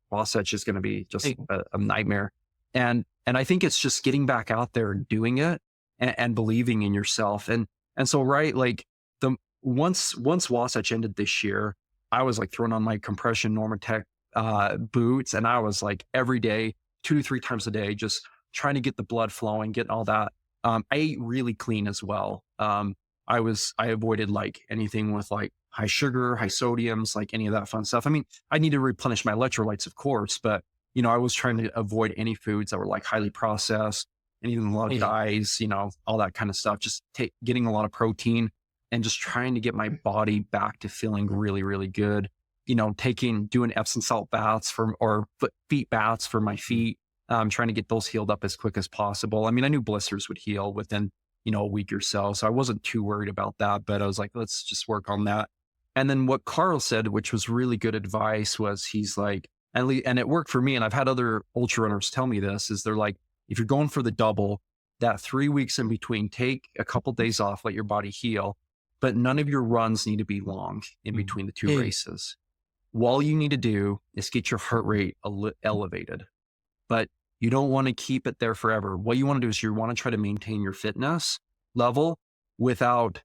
Wasatch is going to be just a nightmare. And I think it's just getting back out there and doing it and believing in yourself. And so, right, like once Wasatch ended this year, I was like throwing on my compression Normatec boots. And I was like every day, 2 to 3 times a day, just trying to get the blood flowing, getting all that. I ate really clean as well. I avoided like anything with like high sugar, high sodiums, like any of that fun stuff. I mean, I need to replenish my electrolytes, of course, but I was trying to avoid any foods that were like highly processed and even a lot of dyes, all that kind of stuff, just getting a lot of protein and just trying to get my body back to feeling really, really good. Doing Epsom salt baths or feet baths for my feet, trying to get those healed up as quick as possible. I mean, I knew blisters would heal within a week or so. So I wasn't too worried about that, but I was like, let's just work on that. And then what Carl said, which was really good advice, was he's like, and it worked for me. And I've had other ultra runners tell me this, is they're like, if you're going for the double, that 3 weeks in between, take a couple days off, let your body heal, but none of your runs need to be long in between the 2 races. All you need to do is get your heart rate elevated, but you don't want to keep it there forever. What you want to do is you want to try to maintain your fitness level without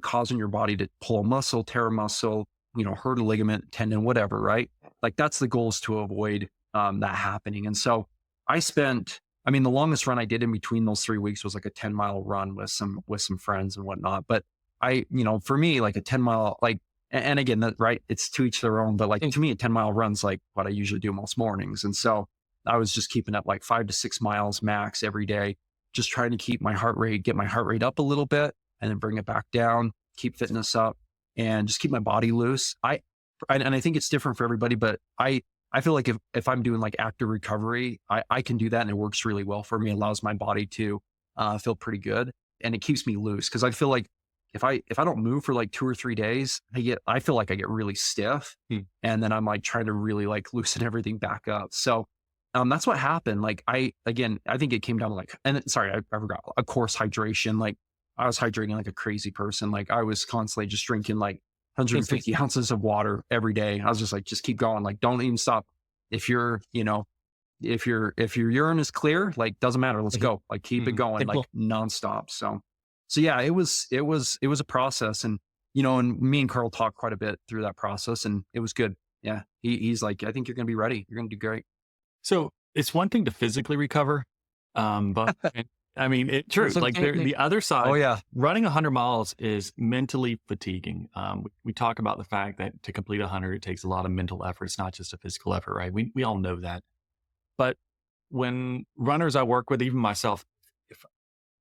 causing your body to pull a muscle, tear a muscle, hurt a ligament, tendon, whatever, right? Like that's the goal, is to avoid that happening. And so the longest run I did in between those 3 weeks was like a 10-mile run with some friends and whatnot. But for me, like a 10-mile, like, and again, that, right, it's to each their own, but like to me, a 10-mile run's like what I usually do most mornings. And so I was just keeping up like 5 to 6 miles max every day, just trying to get my heart rate up a little bit and then bring it back down, keep fitness up and just keep my body loose. And I think it's different for everybody, but I feel like if I'm doing like active recovery, I can do that. And it works really well for me. It allows my body to feel pretty good and it keeps me loose. Cause I feel like if I don't move for like 2 or 3 days, I feel like I get really stiff and then I'm like trying to really like loosen everything back up. So that's what happened. Like I think it came down to like, and sorry, I forgot, of course, hydration. Like I was hydrating like a crazy person. Like I was constantly just drinking like 150 ounces of water every day. I was just like, just keep going. Like, don't even stop. If your urine is clear, like doesn't matter. Let's go. Like keep it going, like nonstop. So yeah, it was a process, and and me and Carl talked quite a bit through that process, and it was good. yeah, he's like, I think you're going to be ready. You're going to do great. So it's one thing to physically recover, but I mean, true. That's what Like it- the other Oh side, yeah. running 100 miles is mentally fatiguing. We talk about the fact that to complete 100, it takes a lot of mental effort. It's not just a physical effort, right? We all know that. But when runners I work with, even myself, if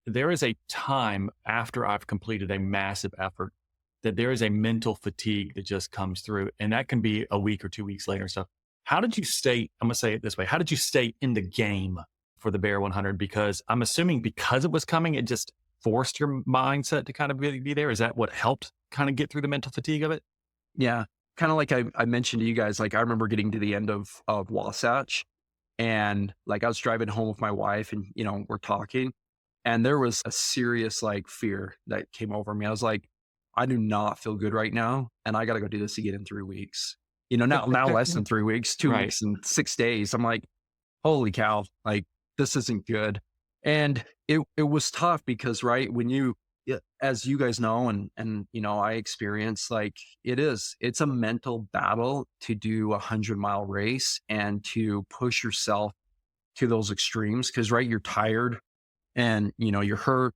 there is a time after I've completed a massive effort that there is a mental fatigue that just comes through, and that can be a week or 2 weeks later and stuff. How did you stay? I'm going to say it this way. How did you stay in the game for the Bear 100? Because I'm assuming because it was coming, it just forced your mindset to kind of be there. Is that what helped kind of get through the mental fatigue of it? Yeah. Kind of like I mentioned to you guys, like I remember getting to the end of Wasatch, and like I was driving home with my wife, and we're talking, and there was a serious like fear that came over me. I was like, I do not feel good right now, and I got to go do this again in 3 weeks. Now less than 3 weeks, 2 Right. weeks and 6 days. I'm like, holy cow, like this isn't good. And it was tough because, right, when as you guys know, and I experience, like it's a mental battle to do 100-mile race and to push yourself to those extremes. Cause right, you're tired and you're hurt,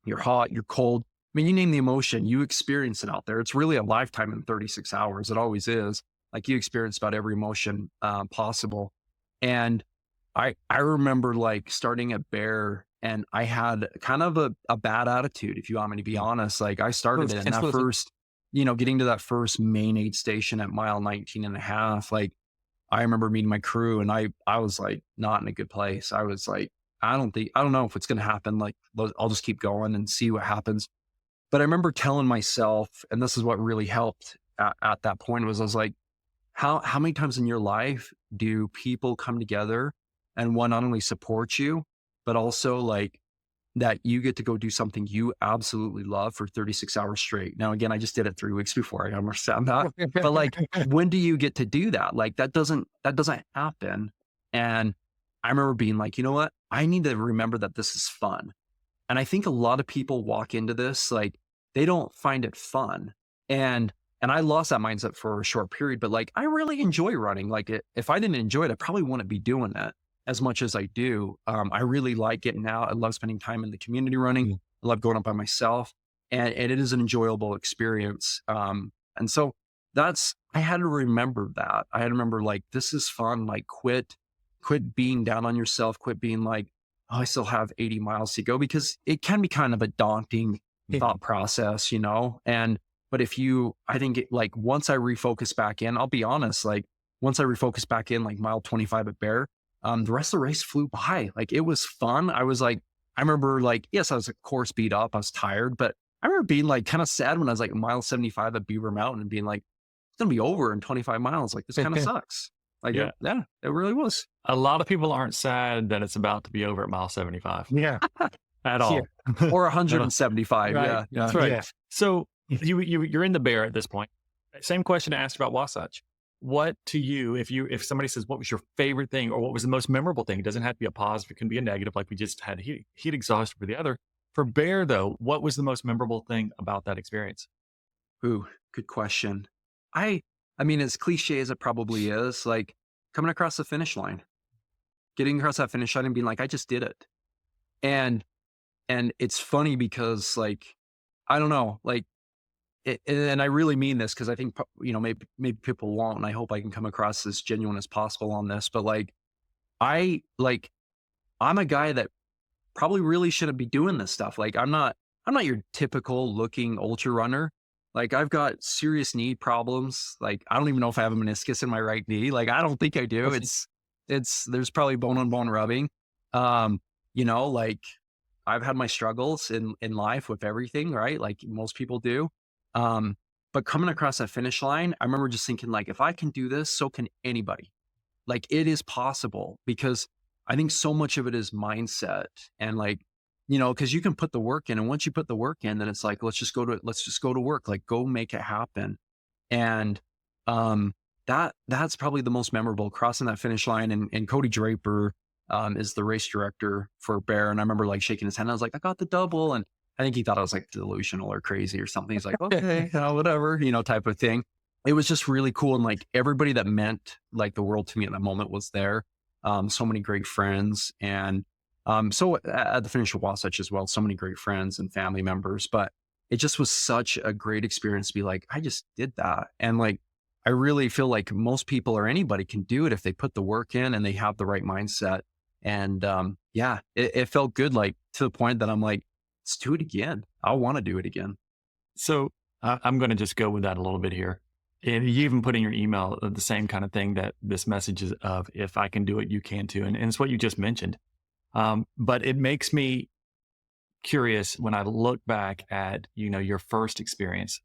you're hot, you're cold. I mean, you name the emotion, you experience it out there. It's really a lifetime in 36 hours. It always is. Like you experience about every emotion possible. And I remember like starting at Bear, and I had kind of a bad attitude, if you want me to be honest. Like I started it in that first, getting to that first main aid station at mile 19 and a half. Like I remember meeting my crew, and I was like not in a good place. I was like, I don't know if it's going to happen. Like I'll just keep going and see what happens. But I remember telling myself, and this is what really helped at that point, was I was like, how many times in your life do people come together and one, not only support you, but also like that you get to go do something you absolutely love for 36 hours straight. Now, again, I just did it 3 weeks before. I understand that. But like, when do you get to do that? Like that doesn't happen. And I remember being like, you know what? I need to remember that this is fun. And I think a lot of people walk into this, like they don't find it fun. And I lost that mindset for a short period, but like, I really enjoy running. Like if I didn't enjoy it, I probably wouldn't be doing it as much as I do. I really like getting out. I love spending time in the community running. I love going up by myself, and it is an enjoyable experience. And so I had to remember that. I had to remember like, this is fun. Like quit being down on yourself, quit being like, oh, I still have 80 miles to go, because it can be kind of a daunting thought process, but I think like once I refocus back in, I'll be honest, like once I refocus back in like mile 25 at Bear, the rest of the race flew by. Like it was fun. I remember like, yes, I was of course beat up. I was tired, but I remember being like kind of sad when I was like mile 75 at Beaver Mountain and being like, it's going to be over in 25 miles. Like this kind of sucks. Like, Yeah. It really was. A lot of people aren't sad that it's about to be over at mile 75 Yeah. at all. Or 175. Right. Yeah. That's right. Yeah. So you're in the Bear at this point. Same question I asked about Wasatch. What to you, if somebody says, what was your favorite thing or what was the most memorable thing? It doesn't have to be a positive. It can be a negative, like we just had heat exhaustion for the other. For Bear though, what was the most memorable thing about that experience? Ooh, good question. I mean, as cliche as it probably is, like coming across the finish line, getting across that finish line and being like, I just did it. And it's funny because like, I don't know, like, and I really mean this because I think, maybe people won't, and I hope I can come across as genuine as possible on this, but like, I'm a guy that probably really shouldn't be doing this stuff. Like, I'm not your typical looking ultra runner. Like I've got serious knee problems. Like, I don't even know if I have a meniscus in my right knee. Like, I don't think I do. There's probably bone on bone rubbing. Like I've had my struggles in life with everything, right? Like most people do. But coming across that finish line, I remember just thinking like, if I can do this, so can anybody. Like it is possible, because I think so much of it is mindset and like, cause you can put the work in, and once you put the work in, then it's like, let's just go to work, like go make it happen. And, that's probably the most memorable, crossing that finish line. And Cody Draper, is the race director for Bear. And I remember like shaking his hand. I was like, I got the double. And I think he thought I was like delusional or crazy or something. He's like, okay, whatever, type of thing. it was just really cool. And like everybody that meant like the world to me at that moment was there. So many great friends. And so at the finish of Wasatch as well, so many great friends and family members. But it just was such a great experience to be like, I just did that. And like, I really feel like most people or anybody can do it if they put the work in and they have the right mindset. And yeah, it felt good, like to the point that I'm like, let's do it again. I want to do it again. So I'm going to just go with that a little bit here. And you even put in your email the same kind of thing, that this message is of, if I can do it, you can too. And it's what you just mentioned. But it makes me curious when I look back at, your first experience,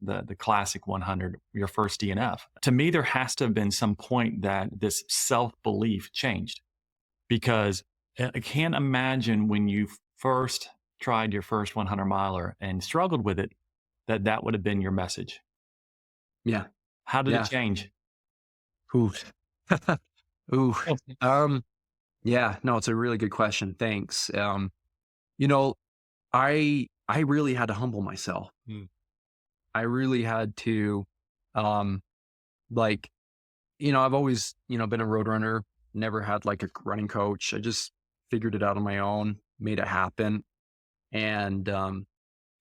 the classic 100, your first DNF. To me, there has to have been some point that this self-belief changed, because I can't imagine when you first tried your first 100 miler and struggled with it, that would have been your message. Yeah. How did Yeah. it change? Ooh. Ooh. Yeah, no, it's a really good question. Thanks. I really had to humble myself. I really had to, like, I've always, been a road runner, never had like a running coach. I just figured it out on my own, made it happen. And,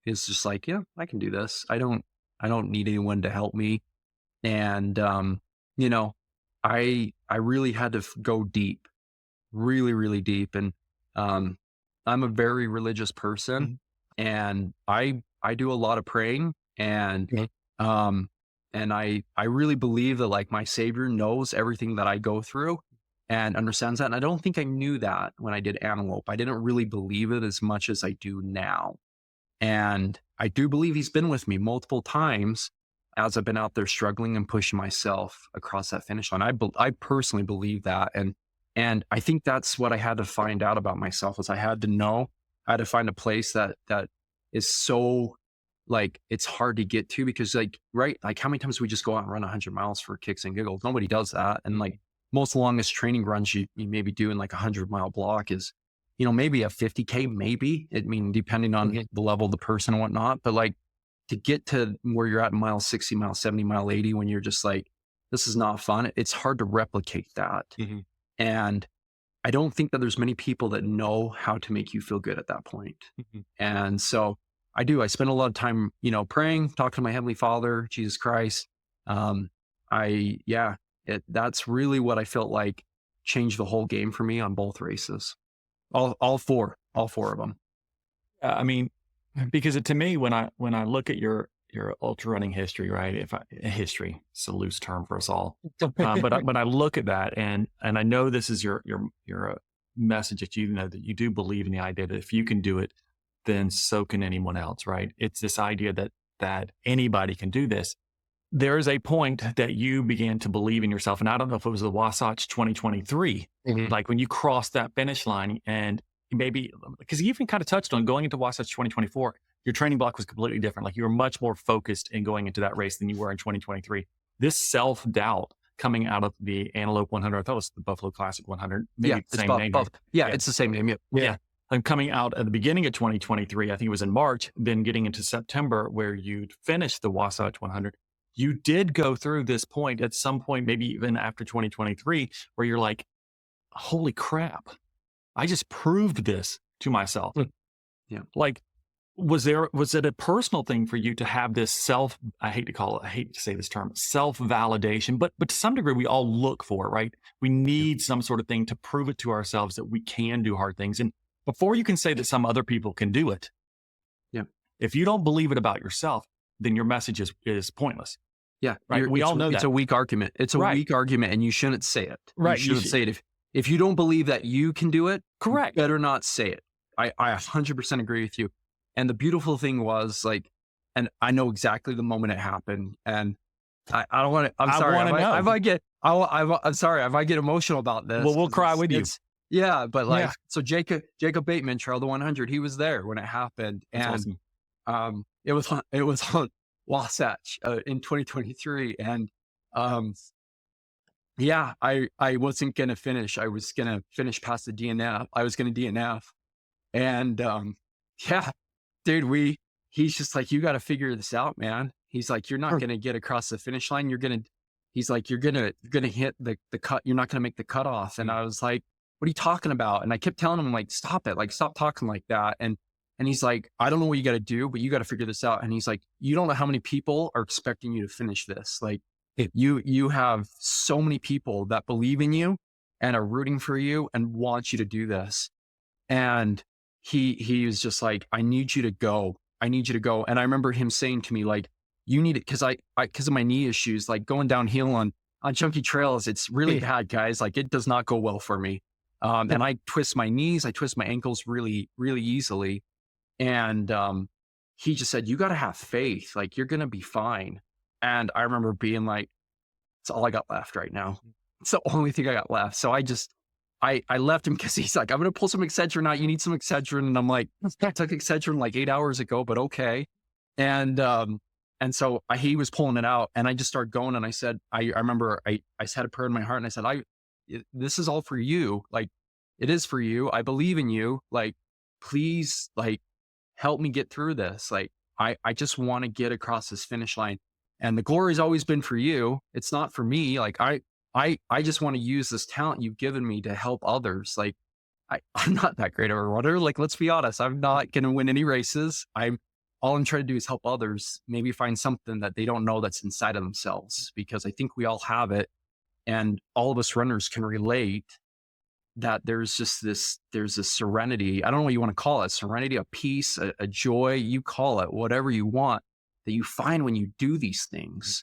it's just like, yeah, I can do this. I don't need anyone to help me. And, I really had to go deep, really, really deep. And, I'm a very religious person, and I do a lot of praying, and, and I really believe that like my Savior knows everything that I go through and understands that. And I don't think I knew that when I did Antelope. I didn't really believe it as much as I do now. And I do believe he's been with me multiple times as I've been out there struggling and pushing myself across that finish line. I personally believe that. And I think that's what I had to find out about myself, is I had to know, I had to find a place that is so like, it's hard to get to, because like, right. Like how many times we just go out and run 100 miles for kicks and giggles? Nobody does that. And like most longest training runs you maybe do in like 100-mile block is, maybe a 50K, maybe. Depending on the level of the person and whatnot. But like to get to where you're at mile 60, mile 70, mile 80, when you're just like, this is not fun. It's hard to replicate that. And I don't think that there's many people that know how to make you feel good at that point. And so I spend a lot of time, praying, talking to my Heavenly Father, Jesus Christ. That's really what I felt like changed the whole game for me on both races. All four of them. Because to me, when I look at your ultra running history, right? History, it's a loose term for us all. But I look at that, and I know this is your message, that that you do believe in the idea that if you can do it, then so can anyone else, right? It's this idea that anybody can do this. There is a point that you began to believe in yourself. And I don't know if it was the Wasatch 2023, like when you crossed that finish line, and maybe, because you even kind of touched on going into Wasatch 2024, your training block was completely different. Like you were much more focused in going into that race than you were in 2023. This self-doubt coming out of the Antelope 100, I thought it was the Buffalo Classic 100. Maybe it's the same name. It's the same name. Yeah. And coming out at the beginning of 2023, I think it was in March, then getting into September where you'd finished the Wasatch 100. You did go through this point at some point, maybe even after 2023, where you're like, holy crap, I just proved this to myself. Yeah. Like, was it a personal thing for you to have this I hate to say this term, self-validation, but to some degree, we all look for it, right? We need some sort of thing to prove it to ourselves that we can do hard things. And before you can say that some other people can do it, if you don't believe it about yourself, then your message is pointless. Yeah. Right. We all know that. It's a weak argument. It's a weak argument, and you shouldn't say it. Right. You shouldn't say it. If you don't believe that you can do it, correct, you better not say it. I 100% agree with you. And the beautiful thing was like, and I know exactly the moment it happened. And I don't want to, I'm sorry. I'm sorry if I get emotional about this. Well, we'll cry with you. Yeah. But like, so Jacob Bateman, Trail the 100, he was there when it happened. That's and awesome. It was on Wasatch in 2023. And I wasn't going to finish. I was going to finish past the DNF. I was going to DNF. And dude, he's just like, you got to figure this out, man. He's like, you're not going to get across the finish line. He's like, you're going to hit the cut. You're not going to make the cutoff. And I was like, what are you talking about? And I kept telling him, like, stop it. Like, stop talking like that. And he's like, I don't know what you got to do, but you got to figure this out. And he's like, you don't know how many people are expecting you to finish this. Like, you have so many people that believe in you and are rooting for you and want you to do this. And he was just like, I need you to go. I need you to go. And I remember him saying to me, like, you need it, because of my knee issues, like going downhill on chunky trails, it's really bad, guys. Like, it does not go well for me. And I twist my knees, I twist my ankles really, really easily. And he just said, you got to have faith. Like, you're going to be fine. And I remember being like, it's all I got left right now. It's the only thing I got left. So I left him because he's like, I'm going to pull some Excedrin out. You need some Excedrin. And I'm like, I took Excedrin like 8 hours ago, but okay. And so he was pulling it out, and I just started going. And I said, I remember I said a prayer in my heart, and I said, this is all for you. Like, it is for you. I believe in you. Like, please, like, help me get through this. Like, I just want to get across this finish line. And the glory's always been for you. It's not for me. Like, I just want to use this talent you've given me to help others. Like, I'm not that great of a runner. Like, let's be honest. I'm not going to win any races. All I'm trying to do is help others maybe find something that they don't know that's inside of themselves, because I think we all have it. And all of us runners can relate that there's this serenity. I don't know what you want to call it. Serenity, a peace, a joy, you call it, whatever you want, that you find when you do these things.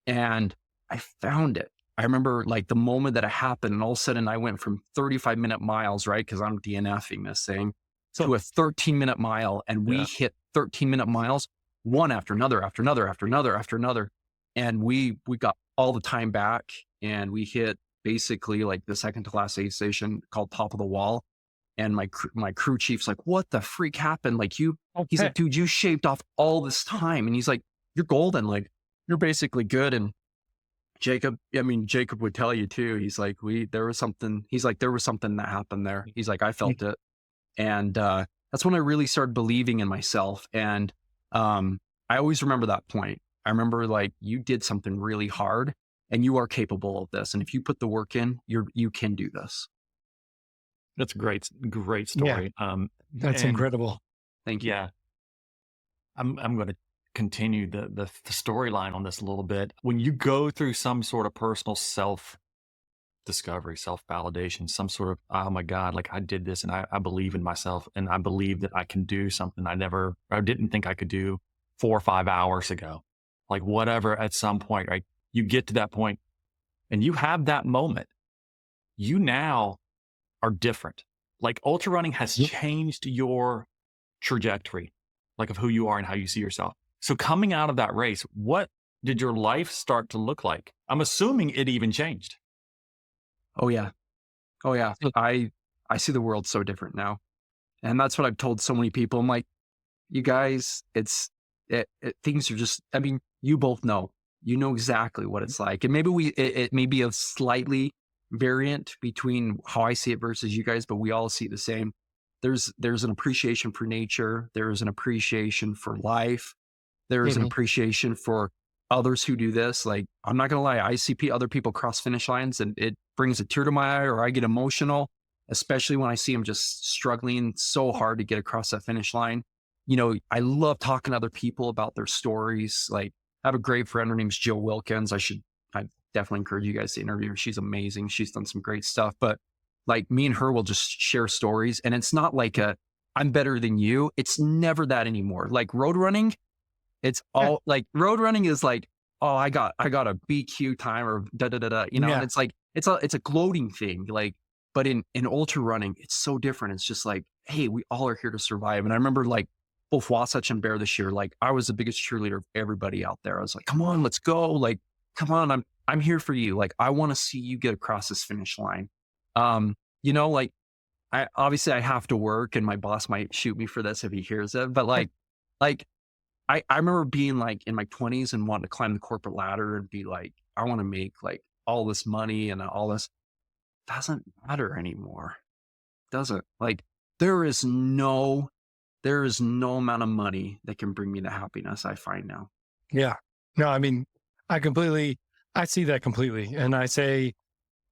And I found it. I remember, like, the moment that it happened, and all of a sudden I went from 35-minute miles, right? Because I'm DNFing this thing, to a 13-minute mile. And we hit 13-minute miles, one after another, after another, after another, after another. And we got all the time back, and we hit basically like the second to last aid station called Top of the Wall. And my crew chief's like, what the freak happened? Like, he's like, dude, you shaved off all this time. And he's like, you're golden. Like, you're basically good. And Jacob would tell you too. He's like, there was something that happened there. He's like, I felt it. And that's when I really started believing in myself. And I always remember that point. I remember, like, you did something really hard, and you are capable of this. And if you put the work in, you can do this. That's a great story. Yeah. That's incredible. Thank you. Yeah. I'm going to continue the storyline on this a little bit. When you go through some sort of personal self-discovery, self-validation, some sort of, oh my God, like, I did this, and I believe in myself, and I believe that I can do something I didn't think I could do 4 or 5 hours ago. Like, whatever, at some point, right? You get to that point and you have that moment. You now are different. Like, ultra running has changed your trajectory, like, of who you are and how you see yourself. So coming out of that race, what did your life start to look like? I'm assuming it even changed. Oh yeah. I see the world so different now. And that's what I've told so many people. I'm like, you guys, things are just, I mean, you both know, you know exactly what it's like. And maybe it may be a slightly variant between how I see it versus you guys, but we all see it the same. There's an appreciation for nature. There's an appreciation for life. There is an appreciation for others who do this. Like, I'm not going to lie. I see other people cross finish lines, and it brings a tear to my eye, or I get emotional, especially when I see them just struggling so hard to get across that finish line. You know, I love talking to other people about their stories. Like, I have a great friend. Her name's Jill Wilkins. I definitely encourage you guys to interview her. She's amazing. She's done some great stuff. But like, me and her will just share stories, and it's not like I'm better than you. It's never that anymore. Like, road running, it's all like, road running is like, oh, I got a BQ time, or you know, and it's like, it's a gloating thing. Like, but in ultra running, it's so different. It's just like, hey, we all are here to survive. And I remember, like, both Wasatch and Bear this year, like, I was the biggest cheerleader of everybody out there. I was like, come on, let's go. Like, come on, I'm here for you. Like, I want to see you get across this finish line. You know, like, I have to work, and my boss might shoot me for this if he hears it. But like I remember being like in my 20s and wanting to climb the corporate ladder and be like, I want to make like all this money and all this. Doesn't matter anymore. Doesn't. Like, there is no amount of money that can bring me to happiness, I find now. Yeah. No, I mean, I see that completely. And I say,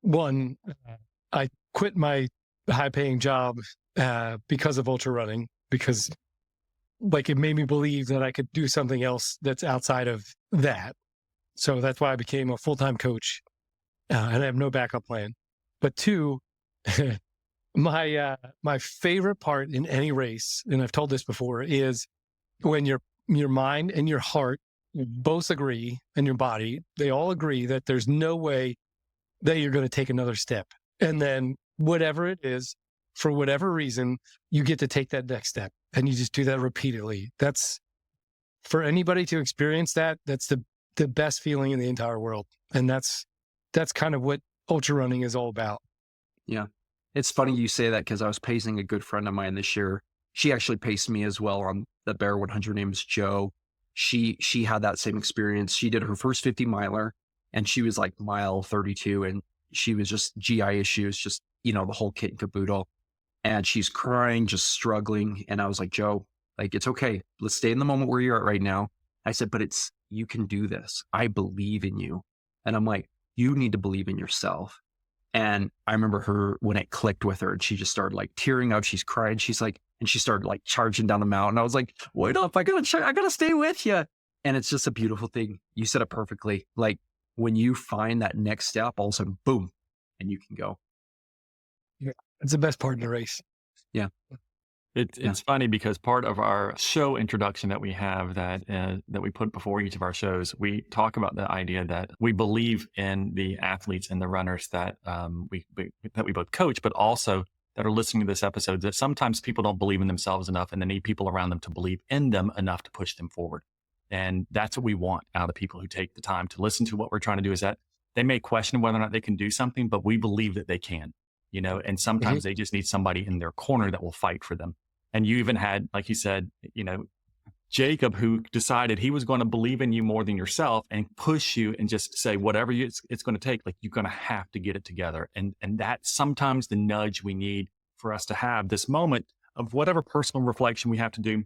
one, I quit my high paying job because of ultra running, because like it made me believe that I could do something else that's outside of that. So that's why I became a full-time coach, and I have no backup plan. But two, my favorite part in any race, and I've told this before, is when your mind and your heart both agree, and your body, they all agree that there's no way that you're going to take another step. And then whatever it is, for whatever reason, you get to take that next step, and you just do that repeatedly. That's, for anybody to experience that, that's the best feeling in the entire world. And that's kind of what ultra running is all about. Yeah. It's funny you say that, because I was pacing a good friend of mine this year. She actually paced me as well on the Bear 100. Her name is Joe. She had that same experience. She did her first 50 miler, and she was like mile 32, and she was just GI issues, just, the whole kit and caboodle. And she's crying, just struggling. And I was like, Joe, like, it's okay. Let's stay in the moment where you're at right now. I said, but you can do this. I believe in you. And I'm like, you need to believe in yourself. And I remember her, when it clicked with her, and she just started like tearing up. She's crying. She's like, and she started like charging down the mountain. I was like, wait up, I gotta stay with you. And it's just a beautiful thing. You said it perfectly. Like, when you find that next step, all of a sudden, boom, and you can go. Yeah, it's the best part of the race. Yeah. It's funny, because part of our show introduction that we have that we put before each of our shows, we talk about the idea that we believe in the athletes and the runners that we both coach, but also that are listening to this episode, that sometimes people don't believe in themselves enough, and they need people around them to believe in them enough to push them forward. And that's what we want out of people who take the time to listen to what we're trying to do, is that they may question whether or not they can do something, but we believe that they can, and sometimes they just need somebody in their corner that will fight for them. And you even had, like you said, Jacob, who decided he was going to believe in you more than yourself and push you and just say, whatever it's going to take, like, you're going to have to get it together. And that's sometimes the nudge we need for us to have this moment of whatever personal reflection we have to do,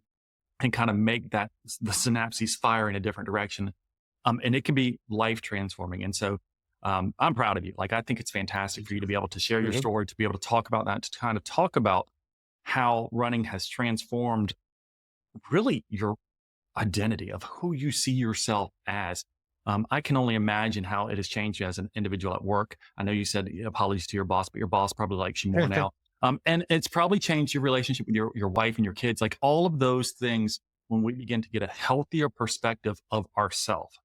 and kind of make the synapses fire in a different direction. And it can be life transforming. And so I'm proud of you. Like, I think it's fantastic for you to be able to share your story, to be able to talk about that, to kind of talk about how running has transformed really your identity of who you see yourself as. I can only imagine how it has changed you as an individual at work. I know you said apologies to your boss, but your boss probably likes you more now. And it's probably changed your relationship with your wife and your kids, like all of those things, when we begin to get a healthier perspective of ourselves,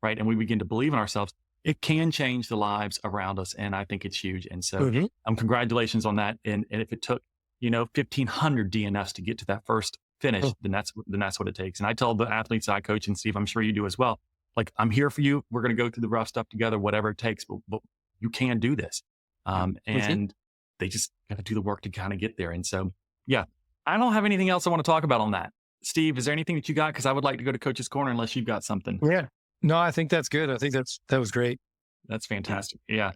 right? And we begin to believe in ourselves, it can change the lives around us. And I think it's huge. And so congratulations on that. And if it took, 1,500 DNFs to get to that first finish, then that's what it takes. And I tell the athletes I coach, and Steve, I'm sure you do as well, like, I'm here for you. We're going to go through the rough stuff together, whatever it takes, but you can do this. And they just got to do the work to kind of get there. And so, yeah, I don't have anything else I want to talk about on that. Steve, is there anything that you got? Because I would like to go to Coach's Corner unless you've got something. Yeah. No, I think that's good. I think that was great. That's fantastic. Yeah.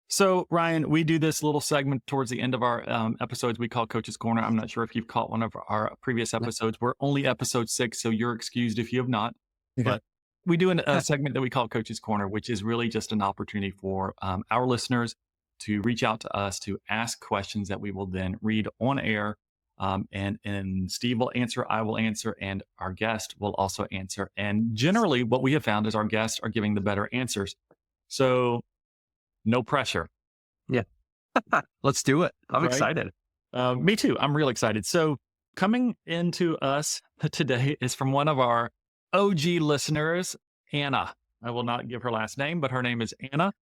So, Ryan, we do this little segment towards the end of our episodes we call Coach's Corner. I'm not sure if you've caught one of our previous episodes. We're only episode 6, so you're excused if you have not. But we do a segment that we call Coach's Corner, which is really just an opportunity for our listeners to reach out to us, to ask questions that we will then read on air. And Steve will answer, I will answer, and our guest will also answer. And generally what we have found is our guests are giving the better answers. So no pressure. Yeah. Let's do it. I'm excited. Me too. I'm real excited. So coming into us today is from one of our OG listeners, Anna. I will not give her last name, but her name is Anna.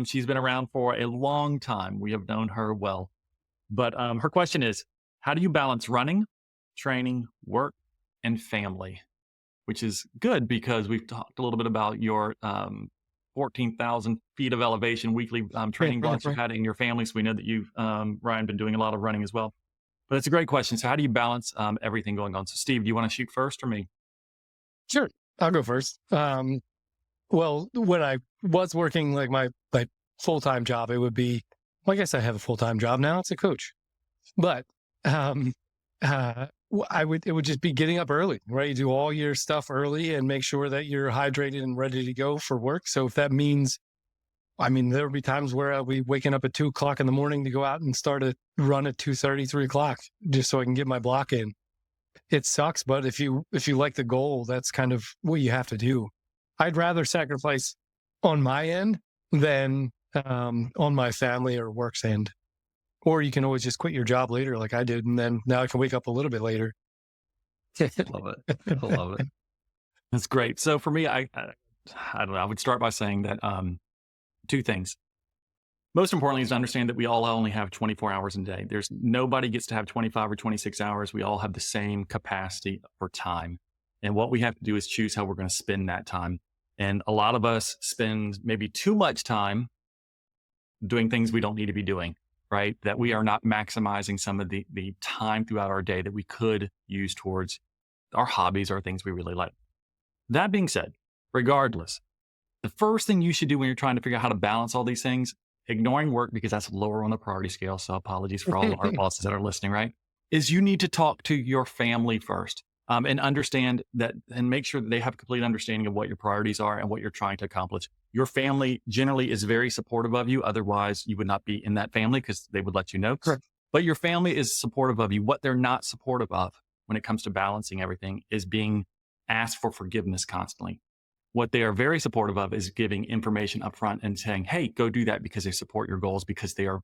She's been around for a long time. We have known her well. But her question is, how do you balance running, training, work, and family? Which is good, because we've talked a little bit about your 14,000 feet of elevation weekly training blocks you've had in your family. So we know that you've, Ryan, been doing a lot of running as well. But it's a great question. So how do you balance everything going on? So Steve, do you want to shoot first or me? Sure. I'll go first. Well, when I was working like my full-time job, it would be, well, I guess I have a full-time job now. It's a coach. But it would just be getting up early, right? You do all your stuff early and make sure that you're hydrated and ready to go for work. So if that means, I mean, there'll be times where I'll be waking up at 2 o'clock in the morning to go out and start a run at 2:30, 3 o'clock, just so I can get my block in. It sucks, but if you like the goal, that's kind of what you have to do. I'd rather sacrifice on my end than on my family or work's end. Or you can always just quit your job later, like I did, and then now I can wake up a little bit later. Love it. I love it. That's great. So for me, I don't know. I would start by saying that two things. Most importantly is to understand that we all only have 24 hours in a day. There's nobody gets to have 25 or 26 hours. We all have the same capacity for time. And what we have to do is choose how we're going to spend that time. And a lot of us spend maybe too much time doing things we don't need to be doing, right? That we are not maximizing some of the time throughout our day that we could use towards our hobbies or things we really like. That being said, regardless, the first thing you should do when you're trying to figure out how to balance all these things, ignoring work because that's lower on the priority scale, so apologies for all our bosses that are listening, right? Is you need to talk to your family first and understand that and make sure that they have a complete understanding of what your priorities are and what you're trying to accomplish. Your family generally is very supportive of you. Otherwise, you would not be in that family because they would let you know. Correct. But your family is supportive of you. What they're not supportive of when it comes to balancing everything is being asked for forgiveness constantly. What they are very supportive of is giving information up front and saying, hey, go do that because they support your goals because you're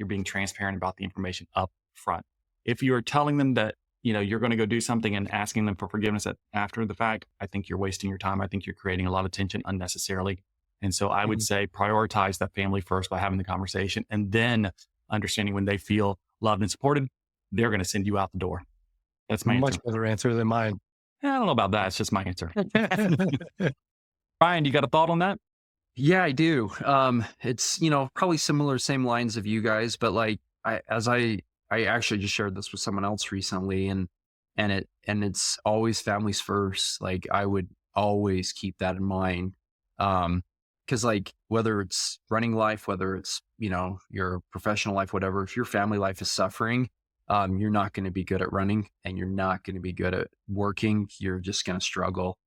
being transparent about the information up front. If you're telling them that, you're going to go do something and asking them for forgiveness after the fact, I think you're wasting your time. I think you're creating a lot of tension unnecessarily. And so I would say prioritize that family first by having the conversation and then understanding when they feel loved and supported, they're going to send you out the door. That's my Much answer. better answer than mine. I don't know about that. It's just my answer. Ryan, you got a thought on that? Yeah, I do. It's, probably similar, same lines of you guys, but like I actually just shared this with someone else recently and it's always families first. Like I would always keep that in mind. Cause like whether it's running life, whether it's, your professional life, whatever, if your family life is suffering, you're not going to be good at running and you're not going to be good at working. You're just going to struggle.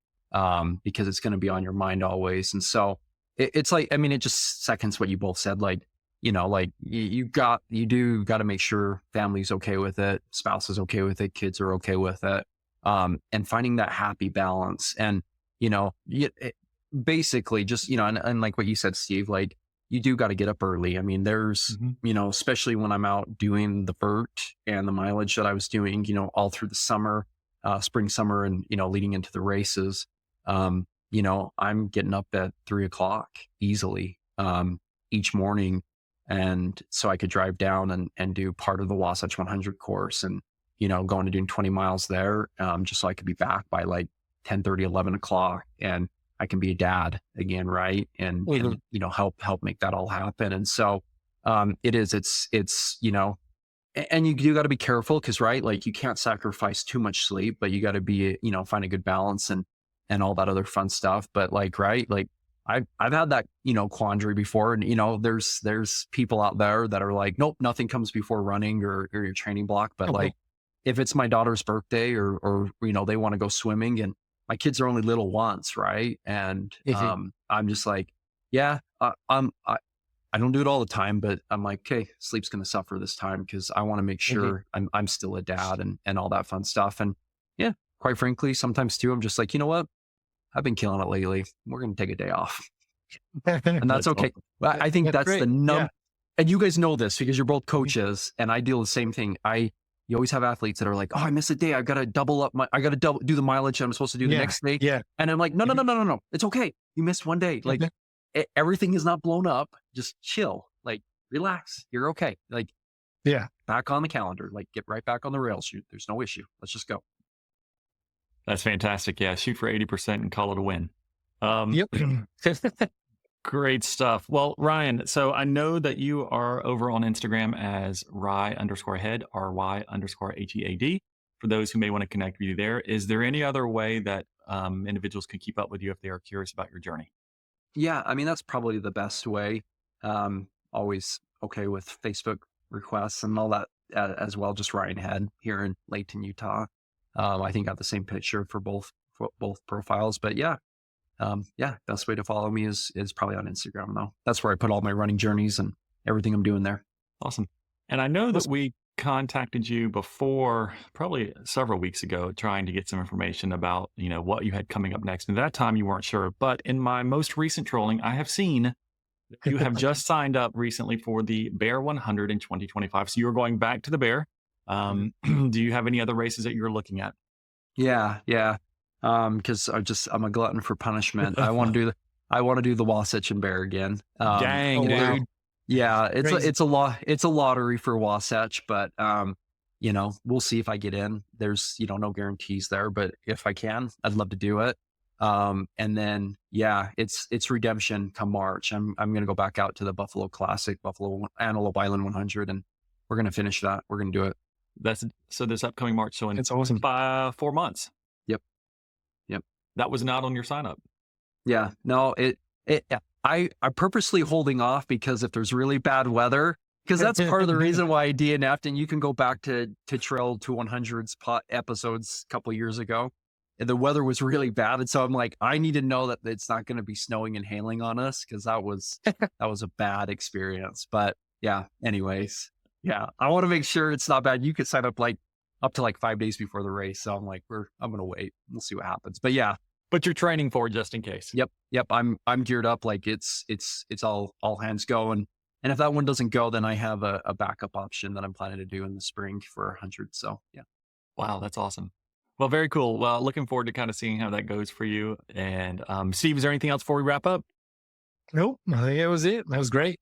Because it's going to be on your mind always. And so it's like, it just seconds what you both said. Like, you do got to make sure family's okay with it, spouse is okay with it, kids are okay with it. And finding that happy balance and, basically just, and like what you said, Steve, like you do got to get up early. There's, especially when I'm out doing the vert and the mileage that I was doing, all through the summer, spring, summer, and, leading into the races. I'm getting up at 3 o'clock easily, each morning. And so I could drive down and do part of the Wasatch 100 course and, going to doing 20 miles there, just so I could be back by like 10:30, 11 o'clock and I can be a dad again. Right. And help make that all happen. And so, it's, and you do got to be careful because, right, like you can't sacrifice too much sleep, but you got to be, find a good balance and all that other fun stuff. But like, right, like I've had that, quandary before. And, there's people out there that are like, nope, nothing comes before running or your training block. But like, if it's my daughter's birthday or they want to go swimming and my kids are only little once, right? And I'm just like, yeah, I don't do it all the time, but I'm like, okay, sleep's going to suffer this time because I want to make sure I'm still a dad and all that fun stuff. And yeah, quite frankly, sometimes too, I'm just like, you know what? I've been killing it lately. We're going to take a day off. And that's okay. Awesome. I think that's the number. Yeah. And you guys know this because you're both coaches and I deal with the same thing. You always have athletes that are like, oh, I missed a day. I've got to do the mileage I'm supposed to do the next day. Yeah. And I'm like, no. It's okay. You missed one day. Like everything is not blown up. Just chill, like relax. You're okay. Like, yeah, back on the calendar, like get right back on the rails. There's no issue. Let's just go. That's fantastic. Yeah. Shoot for 80% and call it a win. Yep. Great stuff. Well, Ryan, so I know that you are over on Instagram as Rye_head, RY_HEAD. For those who may want to connect with you there, is there any other way that individuals can keep up with you if they are curious about your journey? Yeah, that's probably the best way. Always okay with Facebook requests and all that as well. Just Ryan Head here in Layton, Utah. I think I got the same picture for both profiles, but yeah. Best way to follow me is probably on Instagram though. That's where I put all my running journeys and everything I'm doing there. Awesome. And I know that we contacted you before, probably several weeks ago, trying to get some information about, what you had coming up next. And at that time you weren't sure, but in my most recent trolling, I have seen that you have just signed up recently for the Bear 100 in 2025. So you're going back to the Bear. Do you have any other races that you're looking at? Yeah. Cause I'm a glutton for punishment. I want to do the Wasatch and Bear again. Dang, dude. wow. Yeah, Crazy. it's a lottery for Wasatch, but we'll see if I get in. There's no guarantees there, but if I can, I'd love to do it. And then it's redemption come March. I'm gonna go back out to the Buffalo Classic, Buffalo Antelope Island 100, and we're gonna finish that. We're gonna do it. So this upcoming March. So in It's awesome. 4 months. Yep. That was not on your sign up. Yeah, no, I purposely holding off because if there's really bad weather, because that's part of the reason why I DNF'd, and you can go back to Trail to 100's episodes a couple years ago. And the weather was really bad. And so I'm like, I need to know that it's not going to be snowing and hailing on us, because that was a bad experience. But yeah, anyways, yeah, I want to make sure it's not bad. You could sign up up to 5 days before the race. So I'm like, I'm going to wait. We'll see what happens. But yeah. But you're training for it just in case. Yep. I'm geared up. It's all hands go. And if that one doesn't go, then I have a backup option that I'm planning to do in the spring for 100. So yeah. Wow, that's awesome. Well, very cool. Well, looking forward to kind of seeing how that goes for you. And Steve, is there anything else before we wrap up? Nope. I think it was it. That was great.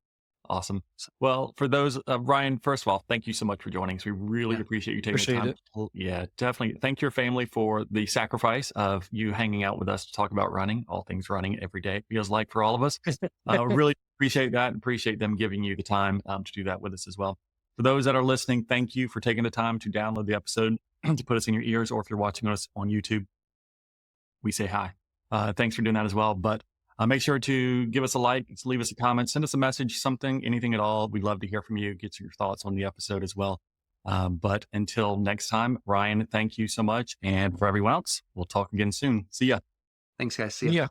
Awesome. Well, for those, Ryan, first of all, thank you so much for joining us. We really appreciate you taking the time. Yeah, definitely. Thank your family for the sacrifice of you hanging out with us to talk about running, all things running every day, it feels like for all of us. Really appreciate that and appreciate them giving you the time to do that with us as well. For those that are listening, thank you for taking the time to download the episode to put us in your ears, or if you're watching us on YouTube, we say hi. Thanks for doing that as well. But make sure to give us a like, leave us a comment, send us a message, something, anything at all. We'd love to hear from you, get your thoughts on the episode as well. But until next time, Ryan, thank you so much. And for everyone else, we'll talk again soon. See ya. Thanks, guys. See ya. Yeah.